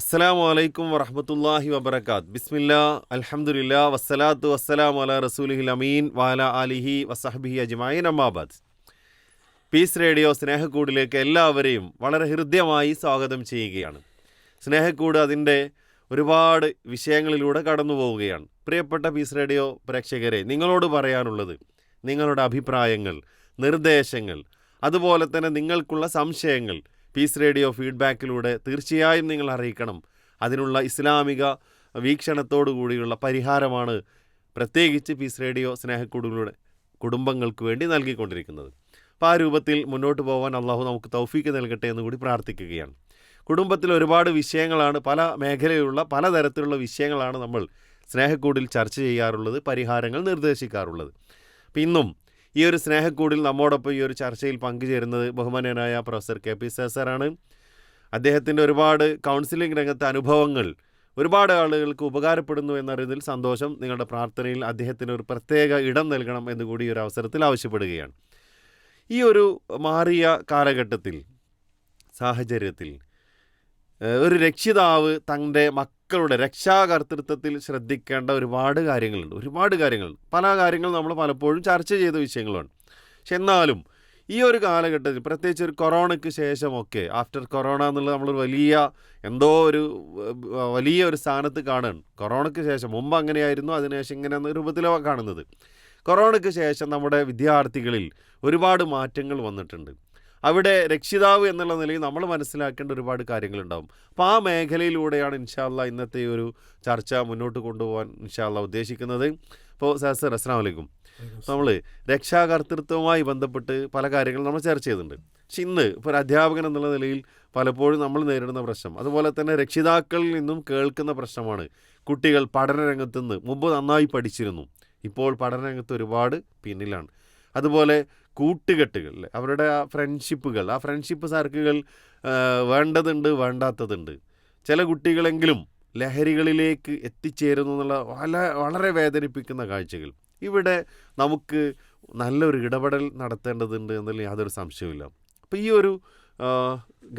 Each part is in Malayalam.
അസ്സലാമു അലൈക്കും വറഹ്മത്തുള്ളാഹി വബറകാത്ത്. ബിസ്മില്ലാ അൽഹംദുലില്ലാ വസ്സലാത്തു വസ്സലാമു അലാ റസൂലിഹിൽ അമീൻ വഅലാ ആലിഹി വസഹ്ബിഹി അജ്മഈൻ അമ്മാ ബഅദ്. പീസ് റേഡിയോ സ്നേഹക്കൂടിലേക്ക് എല്ലാവരെയും വളരെ ഹൃദ്യമായി സ്വാഗതം ചെയ്യുകയാണ്. സ്നേഹക്കൂട് അതിൻ്റെ ഒരുപാട് വിഷയങ്ങളിലൂടെ കടന്നു പോവുകയാണ്. പ്രിയപ്പെട്ട പീസ് റേഡിയോ പ്രേക്ഷകരെ, നിങ്ങളോട് പറയാനുള്ളത് നിങ്ങളുടെ അഭിപ്രായങ്ങൾ, നിർദ്ദേശങ്ങൾ, അതുപോലെ തന്നെ നിങ്ങൾക്കുള്ള സംശയങ്ങൾ പീസ് റേഡിയോ ഫീഡ്ബാക്കിലൂടെ തീർച്ചയായും നിങ്ങൾ അറിയിക്കണം. അതിനുള്ള ഇസ്ലാമിക വീക്ഷണത്തോടു കൂടിയുള്ള പരിഹാരമാണ് പ്രത്യേകിച്ച് പീസ് റേഡിയോ സ്നേഹക്കൂടുകളുടെ കുടുംബങ്ങൾക്ക് വേണ്ടി നൽകിക്കൊണ്ടിരിക്കുന്നത്. അപ്പോൾ ആ രൂപത്തിൽ മുന്നോട്ട് പോകാൻ അള്ളാഹു നമുക്ക് തൗഫീക്ക് നൽകട്ടെ എന്ന് കൂടി പ്രാർത്ഥിക്കുകയാണ്. കുടുംബത്തിൽ ഒരുപാട് വിഷയങ്ങളാണ്, പല മേഖലയിലുള്ള പലതരത്തിലുള്ള വിഷയങ്ങളാണ് നമ്മൾ സ്നേഹക്കൂടിൽ ചർച്ച ചെയ്യാറുള്ളത്, പരിഹാരങ്ങൾ നിർദ്ദേശിക്കാറുള്ളത്. അപ്പം ഇന്നും ഈ ഒരു സ്നേഹക്കൂടിൽ നമ്മോടൊപ്പം ഈ ഒരു ചർച്ചയിൽ പങ്കുചേരുന്നത് ബഹുമാന്യനായ പ്രൊഫസർ കെ പി സാറാണ്. അദ്ദേഹത്തിൻ്റെ ഒരുപാട് കൗൺസിലിംഗ് രംഗത്തെ അനുഭവങ്ങൾ ഒരുപാട് ആളുകൾക്ക് ഉപകാരപ്പെടുന്നു എന്നറിയതിൽ സന്തോഷം. നിങ്ങളുടെ പ്രാർത്ഥനയിൽ അദ്ദേഹത്തിന് ഒരു പ്രത്യേക ഇടം നൽകണം എന്നുകൂടി ഈ ഒരു അവസരത്തിൽ ആവശ്യപ്പെടുകയാണ്. ഈ ഒരു മാറിയ കാലഘട്ടത്തിൽ, സാഹചര്യത്തിൽ ഒരു രക്ഷിതാവ് തൻ്റെ മക്കളുടെ രക്ഷാകർതൃത്വത്തിൽ ശ്രദ്ധിക്കേണ്ട ഒരുപാട് കാര്യങ്ങളുണ്ട്. പല കാര്യങ്ങളും നമ്മൾ പലപ്പോഴും ചർച്ച ചെയ്ത വിഷയങ്ങളാണ്. പക്ഷെ എന്നാലും ഈ ഒരു കാലഘട്ടത്തിൽ, പ്രത്യേകിച്ച് ഒരു കൊറോണയ്ക്ക് ശേഷമൊക്കെ, ആഫ്റ്റർ കൊറോണ എന്നുള്ളത് നമ്മളൊരു വലിയ ഒരു സ്ഥാനത്ത് കാണുകയാണ്. കൊറോണയ്ക്ക് ശേഷം, മുമ്പ് അങ്ങനെയായിരുന്നു, അതിനുശേഷം ഇങ്ങനെ എന്ന രൂപത്തിലാണ് കാണുന്നത്. കൊറോണയ്ക്ക് ശേഷം നമ്മുടെ വിദ്യാർത്ഥികളിൽ ഒരുപാട് മാറ്റങ്ങൾ വന്നിട്ടുണ്ട്. അവിടെ രക്ഷിതാവ് എന്നുള്ള നിലയിൽ നമ്മൾ മനസ്സിലാക്കേണ്ട ഒരുപാട് കാര്യങ്ങളുണ്ടാകും. അപ്പോൾ ആ മേഖലയിലൂടെയാണ് ഇൻഷാ അല്ലാഹ് ഇന്നത്തെ ഒരു ചർച്ച മുന്നോട്ട് കൊണ്ടുപോകാൻ ഇൻഷാ അല്ലാഹ് ഉദ്ദേശിക്കുന്നത്. അപ്പോൾ സർ അസ്സലാമു അലൈക്കും. നമ്മൾ രക്ഷാകർതൃത്വവുമായി ബന്ധപ്പെട്ട് പല കാര്യങ്ങളും നമ്മൾ ചർച്ച ചെയ്തിട്ടുണ്ട്. പക്ഷെ ഇന്ന് ഇപ്പോൾ ഒരു അധ്യാപകൻ എന്നുള്ള നിലയിൽ പലപ്പോഴും നമ്മൾ നേരിടുന്ന പ്രശ്നം, അതുപോലെ തന്നെ രക്ഷിതാക്കളിൽ നിന്നും കേൾക്കുന്ന പ്രശ്നമാണ്, കുട്ടികൾ പഠനരംഗത്ത് നിന്ന് മുമ്പ് നന്നായി പഠിച്ചിരുന്നു, ഇപ്പോൾ പഠനരംഗത്ത് ഒരുപാട് പിന്നിലാണ്. അതുപോലെ കൂട്ടുകെട്ടുകൾ, അവരുടെ ആ ഫ്രണ്ട്ഷിപ്പ് സർക്കിളുകൾ വേണ്ടതുണ്ട്, വേണ്ടാത്തതുണ്ട്. ചില കുട്ടികളെങ്കിലും ലഹരികളിലേക്ക് എത്തിച്ചേരുന്നു എന്നുള്ള വളരെ വേദനിപ്പിക്കുന്ന കാഴ്ചകൾ. ഇവിടെ നമുക്ക് നല്ലൊരു ഇടപെടൽ നടത്തേണ്ടതുണ്ട് എന്നതിൽ യാതൊരു സംശയവുമില്ല. അപ്പോൾ ഈ ഒരു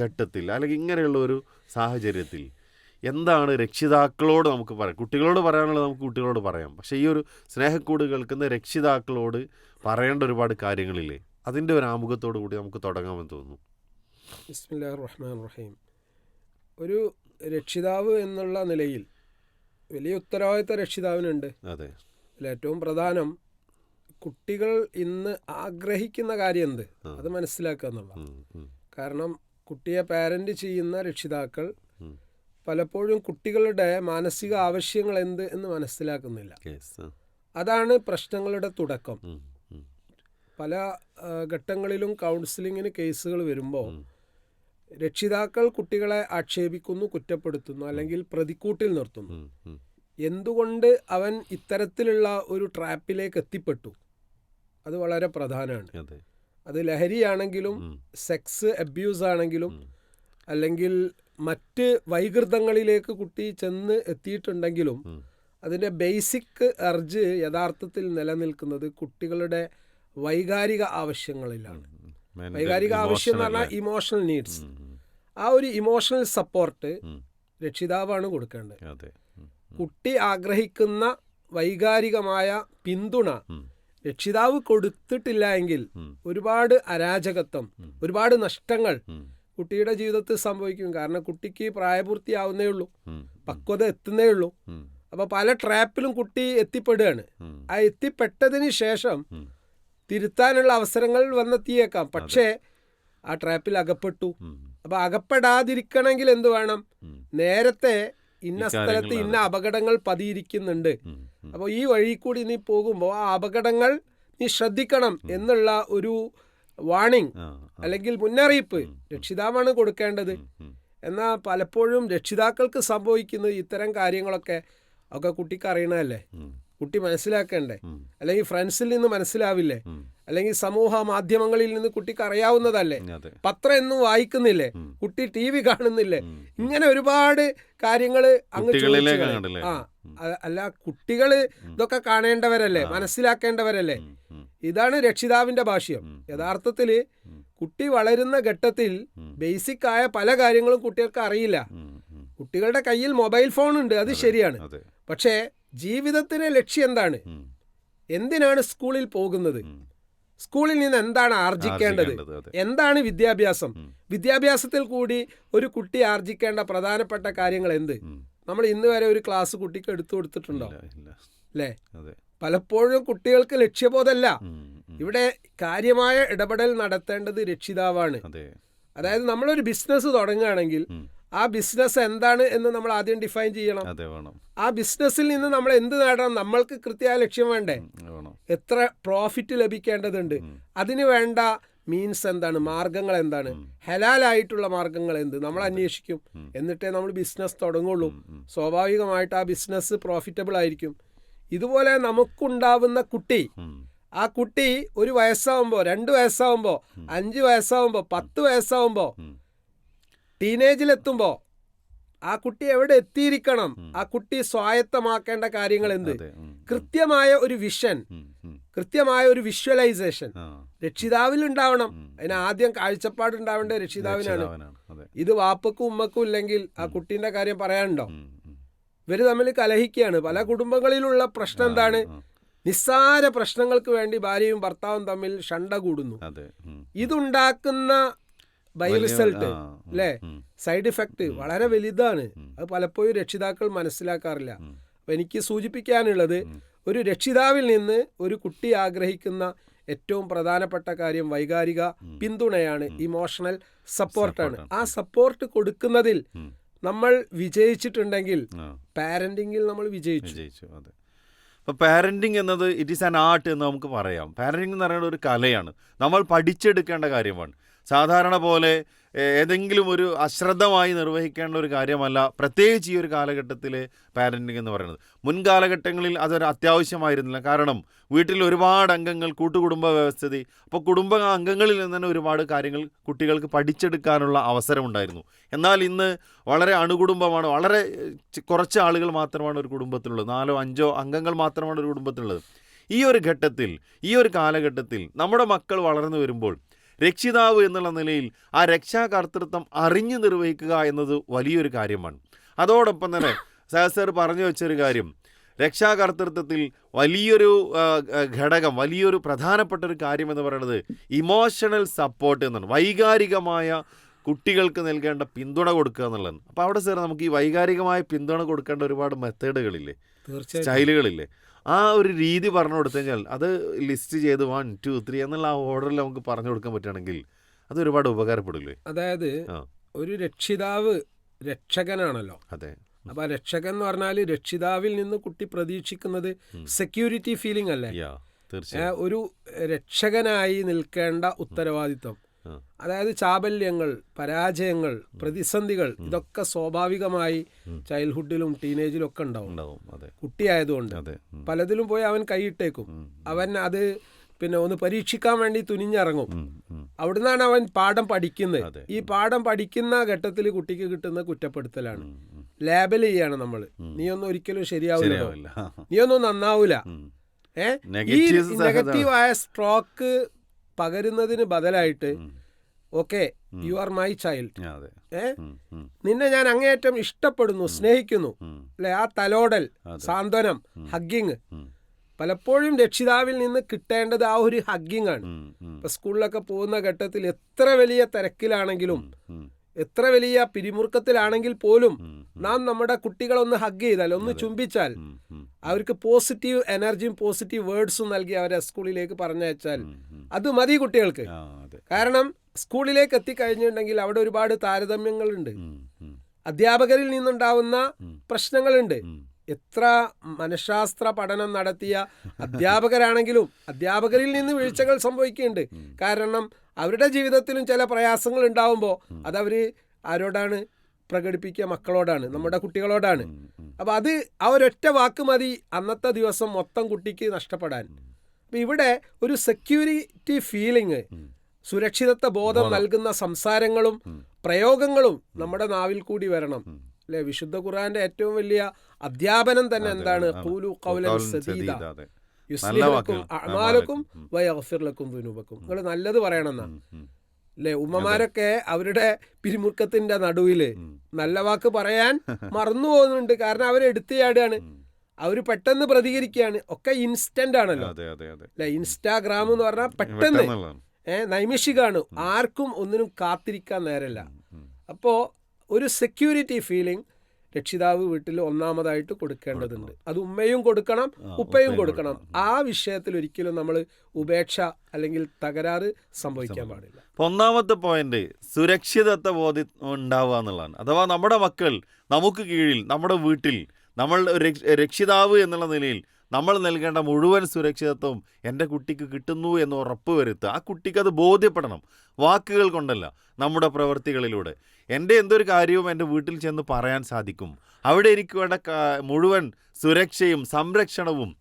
ഘട്ടത്തിൽ, അല്ലെങ്കിൽ ഇങ്ങനെയുള്ള ഒരു സാഹചര്യത്തിൽ എന്താണ് രക്ഷിതാക്കളോട് നമുക്ക് പറയാം? കുട്ടികളോട് പറയാനുള്ളത് നമുക്ക് കുട്ടികളോട് പറയാം. പക്ഷേ ഈ ഒരു സ്നേഹക്കൂട് കേൾക്കുന്ന രക്ഷിതാക്കളോട് പറയേണ്ട ഒരുപാട് കാര്യങ്ങളില്ലേ? അതിൻ്റെ ഒരു ആമുഖത്തോടു കൂടി നമുക്ക് തുടങ്ങാമെന്ന് തോന്നുന്നു. ബിസ്മില്ലാഹിർ റഹ്മാനിർ റഹീം. ഒരു രക്ഷിതാവ് എന്നുള്ള നിലയിൽ വലിയ ഉത്തരവാദിത്ത രക്ഷിതാവിനുണ്ട്. അതെ. ഏറ്റവും പ്രധാനം കുട്ടികൾ ഇന്ന് ആഗ്രഹിക്കുന്ന കാര്യം എന്ത്, അത് മനസ്സിലാക്കുക എന്നുള്ളതാണ്. കാരണം കുട്ടിയെ പാരൻ്റ് ചെയ്യുന്ന രക്ഷിതാക്കൾ പലപ്പോഴും കുട്ടികളുടെ മാനസിക ആവശ്യങ്ങൾ എന്ത് എന്ന് മനസ്സിലാക്കുന്നില്ല. അതാണ് പ്രശ്നങ്ങളുടെ തുടക്കം. പല ഘട്ടങ്ങളിലും കൗൺസിലിങ്ങിന് കേസുകൾ വരുമ്പോൾ രക്ഷിതാക്കൾ കുട്ടികളെ ആക്ഷേപിക്കുന്നു, കുറ്റപ്പെടുത്തുന്നു, അല്ലെങ്കിൽ പ്രതിക്കൂട്ടിൽ നിർത്തുന്നു. എന്തുകൊണ്ട് അവൻ ഇത്തരത്തിലുള്ള ഒരു ട്രാപ്പിലേക്ക് എത്തിപ്പെട്ടു, അത് വളരെ പ്രധാനമാണ്. അത് ലഹരിയാണെങ്കിലും, സെക്സ് അബ്യൂസ് ആണെങ്കിലും, അല്ലെങ്കിൽ മറ്റ് വൈകൃതങ്ങളിലേക്ക് കുട്ടി ചെന്ന് എത്തിയിട്ടുണ്ടെങ്കിലും അതിൻ്റെ ബേസിക് അർജ് യഥാർത്ഥത്തിൽ നിലനിൽക്കുന്നത് കുട്ടികളുടെ വൈകാരിക ആവശ്യങ്ങളിലാണ്. വൈകാരിക ആവശ്യം എന്ന് പറഞ്ഞാൽ ഇമോഷണൽ നീഡ്സ്. ആ ഒരു ഇമോഷണൽ സപ്പോർട്ട് രക്ഷിതാവാണ് കൊടുക്കേണ്ടത്. കുട്ടി ആഗ്രഹിക്കുന്ന വൈകാരികമായ പിന്തുണ രക്ഷിതാവ് കൊടുത്തിട്ടില്ല എങ്കിൽ ഒരുപാട് അരാജകത്വം, ഒരുപാട് നഷ്ടങ്ങൾ കുട്ടിയുടെ ജീവിതത്തിൽ സംഭവിക്കും. കാരണം കുട്ടിക്ക് പ്രായപൂർത്തിയാവുന്നേ ഉള്ളൂ, പക്വത എത്തുന്നേ ഉള്ളൂ. അപ്പോൾ പല ട്രാപ്പിലും കുട്ടി എത്തിപ്പെടുകയാണ്. ആ എത്തിപ്പെട്ടതിന് ശേഷം തിരുത്താനുള്ള അവസരങ്ങൾ വന്നെത്തിയേക്കാം, പക്ഷേ ആ ട്രാപ്പിൽ അകപ്പെട്ടു. അപ്പോൾ അകപ്പെടാതിരിക്കണമെങ്കിൽ എന്ത് വേണം? നേരത്തെ ഇന്ന സ്ഥലത്ത് ഇന്ന അപകടങ്ങൾ പതിയിരിക്കുന്നുണ്ട്, അപ്പോൾ ഈ വഴി കൂടി നീ പോകുമ്പോൾ ആ അപകടങ്ങൾ നീ ശ്രദ്ധിക്കണം എന്നുള്ള ഒരു വാണിംഗ് അല്ലെങ്കിൽ മുന്നറിയിപ്പ് രക്ഷിതാവാണ് കൊടുക്കേണ്ടത്. എന്നാൽ പലപ്പോഴും രക്ഷിതാക്കൾക്ക് സംഭവിക്കുന്നത് ഇത്തരം കാര്യങ്ങളൊക്കെ കുട്ടിക്ക് അറിയണമല്ലേ, കുട്ടി മനസ്സിലാക്കണ്ടേ, അല്ലെങ്കിൽ ഫ്രണ്ട്സിൽ നിന്ന് മനസ്സിലാവില്ലേ, അല്ലെങ്കിൽ സമൂഹ മാധ്യമങ്ങളിൽ നിന്ന് കുട്ടിക്ക് അറിയാവുന്നതല്ലേ, പത്രം എന്നും വായിക്കുന്നില്ലേ, കുട്ടി TV കാണുന്നില്ലേ, ഇങ്ങനെ ഒരുപാട് കാര്യങ്ങൾ അങ്ങ് അല്ല, കുട്ടികള് ഇതൊക്കെ കാണേണ്ടവരല്ലേ, മനസ്സിലാക്കേണ്ടവരല്ലേ. ഇതാണ് രക്ഷിതാവിന്റെ ഭാഷ്യം. യഥാർത്ഥത്തില് കുട്ടി വളരുന്ന ഘട്ടത്തിൽ ബേസിക് ആയ പല കാര്യങ്ങളും കുട്ടികൾക്ക് അറിയില്ല. കുട്ടികളുടെ കയ്യിൽ മൊബൈൽ ഫോൺ ഉണ്ട്, അത് ശരിയാണ്. പക്ഷേ ജീവിതത്തിലെ ലക്ഷ്യം എന്താണ്? എന്തിനാണ് സ്കൂളിൽ പോകുന്നത്? സ്കൂളിൽ നിന്ന് എന്താണ് ആർജിക്കേണ്ടത്? എന്താണ് വിദ്യാഭ്യാസം? വിദ്യാഭ്യാസത്തിൽ കൂടി ഒരു കുട്ടി ആർജിക്കേണ്ട പ്രധാനപ്പെട്ട കാര്യങ്ങൾ എന്ത്? നമ്മൾ ഇന്ന് വരെ ഒരു ക്ലാസ് കുട്ടിക്ക് എടുത്തു കൊടുത്തിട്ടുണ്ടോ? അല്ലേ? പലപ്പോഴും കുട്ടികൾക്ക് ലക്ഷ്യബോധമല്ല. ഇവിടെ കാര്യമായ ഇടപെടൽ നടത്തേണ്ടത് രക്ഷിതാവാണ്. അതായത് നമ്മളൊരു ബിസിനസ് തുടങ്ങുകയാണെങ്കിൽ ആ ബിസിനസ് എന്താണ് എന്ന് നമ്മൾ ആദ്യം ഡിഫൈൻ ചെയ്യണം. ആ ബിസിനസ്സിൽ നിന്ന് നമ്മൾ എന്ത് നേടണം? നമ്മൾക്ക് കൃത്യമായ ലക്ഷ്യം വേണ്ടേ? എത്ര പ്രോഫിറ്റ് ലഭിക്കേണ്ടതുണ്ട്? അതിന് വേണ്ട മീൻസ് എന്താണ്? മാർഗങ്ങൾ എന്താണ്? ഹലാലായിട്ടുള്ള മാർഗങ്ങൾ എന്ത്? നമ്മൾ അന്വേഷിക്കും. എന്നിട്ടേ നമ്മൾ ബിസിനസ് തുടങ്ങുള്ളൂ. സ്വാഭാവികമായിട്ട് ആ ബിസിനസ് പ്രോഫിറ്റബിൾ ആയിരിക്കും. ഇതുപോലെ നമുക്കുണ്ടാവുന്ന കുട്ടി, ആ കുട്ടി 1 വയസ്സാവുമ്പോൾ, 2 വയസ്സാവുമ്പോൾ, 5 വയസ്സാവുമ്പോൾ, 10 വയസ്സാവുമ്പോൾ, ടീനേജിലെത്തുമ്പോൾ ആ കുട്ടി എവിടെ എത്തിയിരിക്കണം? ആ കുട്ടി സ്വായത്തമാക്കേണ്ട കാര്യങ്ങൾ എന്ത്? കൃത്യമായ ഒരു വിഷൻ, കൃത്യമായ ഒരു വിഷ്വലൈസേഷൻ രക്ഷിതാവിൽ ഉണ്ടാവണം. അതിന് ആദ്യം കാഴ്ചപ്പാടുണ്ടാവേണ്ടത് രക്ഷിതാവിനാണ്. ഇത് വാപ്പക്കും ഉമ്മക്കും ഇല്ലെങ്കിൽ ആ കുട്ടീൻ്റെ കാര്യം പറയാനുണ്ടോ? ഇവർ തമ്മിൽ കലഹിക്കുകയാണ്. പല കുടുംബങ്ങളിലുള്ള പ്രശ്നം എന്താണ്? നിസ്സാര പ്രശ്നങ്ങൾക്ക് വേണ്ടി ഭാര്യയും ഭർത്താവും തമ്മിൽ ഷണ്ട കൂടുന്നു. ഇതുണ്ടാക്കുന്ന ബൈ റിസൾട്ട് അല്ലേ, സൈഡ് ഇഫക്റ്റ് വളരെ വലുതാണ്. അത് പലപ്പോഴും രക്ഷിതാക്കൾ മനസ്സിലാക്കാറില്ല. അപ്പം എനിക്ക് സൂചിപ്പിക്കാനുള്ളത്, ഒരു രക്ഷിതാവിൽ നിന്ന് ഒരു കുട്ടി ആഗ്രഹിക്കുന്ന ഏറ്റവും പ്രധാനപ്പെട്ട കാര്യം വൈകാരിക പിന്തുണയാണ്, ഇമോഷണൽ സപ്പോർട്ടാണ്. ആ സപ്പോർട്ട് കൊടുക്കുന്നതിൽ നമ്മൾ വിജയിച്ചിട്ടുണ്ടെങ്കിൽ പാരന്റിങ്ങിൽ നമ്മൾ വിജയിച്ചു. അപ്പോൾ പാരൻറ്റിങ് എന്നത് ഇറ്റ് ഈസ് ആൻ ആർട്ട് എന്ന് നമുക്ക് പറയാം. പാരൻറ്റിങ് എന്ന് പറയുന്നത് ഒരു കലയാണ്, നമ്മൾ പഠിച്ചെടുക്കേണ്ട കാര്യമാണ്. സാധാരണ പോലെ ഏതെങ്കിലും ഒരു അശ്രദ്ധമായി നിർവഹിക്കേണ്ട ഒരു കാര്യമല്ല, പ്രത്യേകിച്ച് ഈ ഒരു കാലഘട്ടത്തിൽ പാരൻറ്റിങ് എന്ന് പറയുന്നത്. മുൻകാലഘട്ടങ്ങളിൽ അതൊരു അത്യാവശ്യമായിരുന്നില്ല. കാരണം വീട്ടിൽ ഒരുപാട് അംഗങ്ങൾ, കൂട്ടുകുടുംബ വ്യവസ്ഥിതി, അപ്പോൾ കുടുംബ അംഗങ്ങളിൽ നിന്ന് തന്നെ ഒരുപാട് കാര്യങ്ങൾ കുട്ടികൾക്ക് പഠിച്ചെടുക്കാനുള്ള അവസരമുണ്ടായിരുന്നു. എന്നാൽ ഇന്ന് വളരെ അണുകുടുംബമാണ്, വളരെ കുറച്ച് ആളുകൾ മാത്രമാണ് ഒരു കുടുംബത്തിലുള്ളത്, 4 5 അംഗങ്ങൾ മാത്രമാണ് ഒരു കുടുംബത്തിലുള്ളത്. ഈ ഒരു ഘട്ടത്തിൽ, ഈ ഒരു കാലഘട്ടത്തിൽ നമ്മുടെ മക്കൾ വളർന്നു വരുമ്പോൾ രക്ഷിതാവ് എന്നുള്ള നിലയിൽ ആ രക്ഷാകർതൃത്വം അറിഞ്ഞു നിർവഹിക്കുക എന്നത് വലിയൊരു കാര്യമാണ്. അതോടൊപ്പം തന്നെ സർ പറഞ്ഞു വെച്ചൊരു കാര്യം, രക്ഷാകർതൃത്വത്തിൽ വലിയൊരു ഘടകം, വലിയൊരു പ്രധാനപ്പെട്ട ഒരു കാര്യം എന്ന് പറയുന്നത് ഇമോഷണൽ സപ്പോർട്ട് എന്നാണ്. വൈകാരികമായ കുട്ടികൾക്ക് നൽകേണ്ട പിന്തുണ കൊടുക്കുക എന്നുള്ളതാണ്. അപ്പോൾ അവിടെ സാർ നമുക്ക് ഈ വൈകാരികമായ പിന്തുണ കൊടുക്കേണ്ട ഒരുപാട് മെത്തേഡുകളില്ലേ, സ്റ്റൈലുകളില്ലേ, ആ ഒരു രീതി പറഞ്ഞു കൊടുത്തു കഴിഞ്ഞാൽ അത് ലിസ്റ്റ് ചെയ്ത് 1 2 3 എന്നുള്ള ആ ഓർഡറിൽ നമുക്ക് പറഞ്ഞു കൊടുക്കാൻ പറ്റുകയാണെങ്കിൽ അത് ഒരുപാട് ഉപകാരപ്പെടില്ലേ? അതായത് ഒരു രക്ഷിതാവ് രക്ഷകനാണല്ലോ. അതെ. അപ്പൊ രക്ഷകൻ എന്ന് പറഞ്ഞാൽ രക്ഷിതാവിൽ നിന്ന് കുട്ടി പ്രതീക്ഷിക്കുന്നത് സെക്യൂരിറ്റി ഫീലിംഗ് അല്ലേ? ഒരു രക്ഷകനായി നിൽക്കേണ്ട ഉത്തരവാദിത്വം. അതായത് ചാബല്യങ്ങൾ, പരാജയങ്ങൾ, പ്രതിസന്ധികൾ ഇതൊക്കെ സ്വാഭാവികമായി ചൈൽഡ്ഹുഡിലും ടീനേജിലും ഒക്കെ ഉണ്ടാവും. കുട്ടിയായതുകൊണ്ട് പലതിലും പോയി അവൻ കൈയിട്ടേക്കും. അവൻ അത് ഒന്ന് പരീക്ഷിക്കാൻ വേണ്ടി തുനിഞ്ഞിറങ്ങും. അവിടുന്നാണ് അവൻ പാഠം പഠിക്കുന്നത്. ഈ പാഠം പഠിക്കുന്ന ഘട്ടത്തിൽ കുട്ടിക്ക് കിട്ടുന്ന കുറ്റപ്പെടുത്തലാണ്, ലേബൽ ചെയ്യാണ് നമ്മൾ. നീയൊന്നും ഒരിക്കലും ശരിയാവില്ല, നീയൊന്നും നന്നാവൂല. ഈ നെഗറ്റീവായ സ്ട്രോക്ക് പകരുന്നതിന് ബദലായിട്ട് okay, you are my child, നിന്നെ ഞാൻ അങ്ങേയറ്റം ഇഷ്ടപ്പെടുന്നു, സ്നേഹിക്കുന്നു അല്ലെ, ആ തലോടൽ, സാന്ത്വനം, ഹഗ്ഗിങ്. പലപ്പോഴും രക്ഷിതാവിൽ നിന്ന് കിട്ടേണ്ടത് ആ ഒരു ഹഗ്ഗിങ് ആണ്. ഇപ്പൊ സ്കൂളിലൊക്കെ പോകുന്ന ഘട്ടത്തിൽ എത്ര വലിയ തിരക്കിലാണെങ്കിലും, എത്ര വലിയ പിരിമുറുക്കത്തിലാണെങ്കിൽ പോലും നാം നമ്മുടെ കുട്ടികളൊന്ന് ഹഗ് ചെയ്താൽ, ഒന്ന് ചുംബിച്ചാൽ, അവർക്ക് പോസിറ്റീവ് എനർജിയും പോസിറ്റീവ് വേർഡ്സും നൽകി അവരെ സ്കൂളിലേക്ക് പറഞ്ഞയച്ചാൽ അത് മതി കുട്ടികൾക്ക്. കാരണം സ്കൂളിലേക്ക് എത്തിക്കഴിഞ്ഞിട്ടുണ്ടെങ്കിൽ അവിടെ ഒരുപാട് താരതമ്യങ്ങളുണ്ട്, അധ്യാപകരിൽ നിന്നുണ്ടാവുന്ന പ്രശ്നങ്ങളുണ്ട്. എത്ര മനഃശാസ്ത്ര പഠനം നടത്തിയ അധ്യാപകരാണെങ്കിലും അധ്യാപകരിൽ നിന്ന് വീഴ്ചകൾ സംഭവിക്കുന്നുണ്ട്. കാരണം അവരുടെ ജീവിതത്തിലും ചില പ്രയാസങ്ങൾ ഉണ്ടാവുമ്പോൾ അതവർ ആരോടാണ് പ്രകടിപ്പിക്കുക? മക്കളോടാണ്, നമ്മുടെ കുട്ടികളോടാണ്. അപ്പം അത് ആ ഒരൊറ്റ വാക്ക് മതി അന്നത്തെ ദിവസം മൊത്തം കുട്ടിക്ക് നഷ്ടപ്പെടാൻ. അപ്പം ഇവിടെ ഒരു സെക്യൂരിറ്റി ഫീലിംഗ്, സുരക്ഷിതത്വ ബോധം നൽകുന്ന സംസാരങ്ങളും പ്രയോഗങ്ങളും നമ്മുടെ നാവിൽ കൂടി വരണം അല്ലെ? വിശുദ്ധ ഖുർആന്റെ ഏറ്റവും വലിയ അധ്യാപനം തന്നെ എന്താണ്? ഖൂലു ഖൗലൻ സദീദ യുസ്ലിഹ് ലക്കും അഅമാലക്കും വയഗ്ഫിർ ലക്കും ദുനൂബക്കും. നിങ്ങൾ നല്ലത് പറയണമെന്നാണ്. അല്ലെ? ഉമ്മമാരൊക്കെ അവരുടെ പിരിമുറുക്കത്തിന്റെ നടുവില് നല്ല വാക്ക് പറയാൻ മറന്നു പോകുന്നുണ്ട്. കാരണം അവരെടുത്ത് ചാടുകയാണ്, അവർ പെട്ടെന്ന് പ്രതികരിക്കുകയാണ്. ഒക്കെ ഇൻസ്റ്റന്റ് ആണല്ലോ അല്ലെ? ഇൻസ്റ്റാഗ്രാം എന്ന് പറഞ്ഞാൽ പെട്ടെന്ന് നൈമിഷികമാണ്. ആർക്കും ഒന്നിനും കാത്തിരിക്കാൻ നേരമില്ല. അപ്പോൾ ഒരു സെക്യൂരിറ്റി ഫീലിംഗ് രക്ഷിതാവ് വീട്ടിൽ ഒന്നാമതായിട്ട് കൊടുക്കേണ്ടതുണ്ട്. അത് ഉമ്മയും കൊടുക്കണം, ഉപ്പയും കൊടുക്കണം. ആ വിഷയത്തിൽ ഒരിക്കലും നമ്മൾ ഉപേക്ഷ അല്ലെങ്കിൽ തകരാറ് സംഭവിക്കാൻ പാടില്ല. ഒന്നാമത്തെ പോയിന്റ് സുരക്ഷിതത്വ ബോധം ഉണ്ടാവുക എന്നുള്ളതാണ്. അഥവാ നമ്മുടെ മക്കൾ നമുക്ക് കീഴിൽ, നമ്മുടെ വീട്ടിൽ നമ്മൾ രക്ഷിതാവ് എന്നുള്ള നിലയിൽ നമ്മൾ നൽകേണ്ട മുഴുവൻ സുരക്ഷിതത്വവും എൻ്റെ കുട്ടിക്ക് കിട്ടുന്നു എന്ന് ഉറപ്പ് വരുത്തുക. ആ കുട്ടിക്ക് അത് ബോധ്യപ്പെടണം, വാക്കുകൾ കൊണ്ടല്ല, നമ്മുടെ പ്രവൃത്തികളിലൂടെ. എൻ്റെ എന്തൊരു കാര്യവും എൻ്റെ വീട്ടിൽ ചെന്ന് പറയാൻ സാധിക്കും. അവിടെ എനിക്ക് വേണ്ട മുഴുവൻ സുരക്ഷയും സംരക്ഷണവും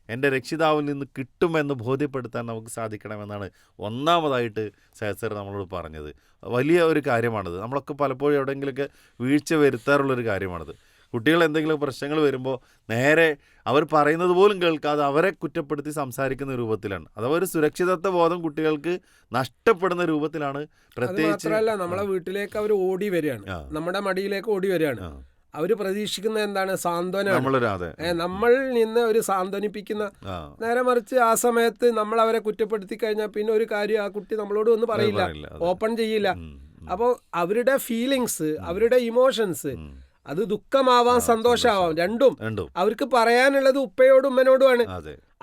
എൻ്റെ രക്ഷിതാവിൽ നിന്ന് കിട്ടുമെന്ന് ബോധ്യപ്പെടുത്താൻ നമുക്ക് സാധിക്കണമെന്നാണ് ഒന്നാമതായിട്ട് സർ നമ്മളോട് പറഞ്ഞത്. വലിയ ഒരു കാര്യമാണിത്. നമ്മളൊക്കെ പലപ്പോഴും എവിടെയെങ്കിലുമൊക്കെ വീഴ്ച വരുത്താറുള്ളൊരു കാര്യമാണിത്. കുട്ടികൾ എന്തെങ്കിലും പ്രശ്നങ്ങൾ വരുമ്പോൾ നേരെ അവർ പറയുന്നത് പോലും കേൾക്കാതെ അവരെ കുറ്റപ്പെടുത്തി സംസാരിക്കുന്ന രൂപത്തിലാണ്. അഥവാ ഒരു സുരക്ഷിതത്വ ബോധം കുട്ടികൾക്ക് നഷ്ടപ്പെടുന്ന രൂപത്തിലാണ്. പ്രത്യേകിച്ച് മാത്രമല്ല, നമ്മളെ വീട്ടിലേക്ക് അവർ ഓടി വരികയാണ്, നമ്മുടെ മടിയിലേക്ക് ഓടി വരികയാണ്. അവര് പ്രതീക്ഷിക്കുന്നത് എന്താണ്? സാന്ത്വനമാണ്. നമ്മൾ നിന്ന് ഒരു സാന്ത്വനിപ്പിക്കുന്ന. നേരെ മറിച്ച് ആ സമയത്ത് നമ്മൾ അവരെ കുറ്റപ്പെടുത്തി കഴിഞ്ഞാൽ പിന്നെ ഒരു കാര്യം ആ കുട്ടി നമ്മളോട് ഒന്നും പറയില്ല, ഓപ്പൺ ചെയ്യില്ല. അപ്പോൾ അവരുടെ ഫീലിങ്സ്, അവരുടെ ഇമോഷൻസ്, അത് ദുഃഖമാവാം സന്തോഷമാവാം, രണ്ടും അവർക്ക് പറയാനുള്ളത് ഉപ്പയോടും ഉമ്മനോടുമാണ്.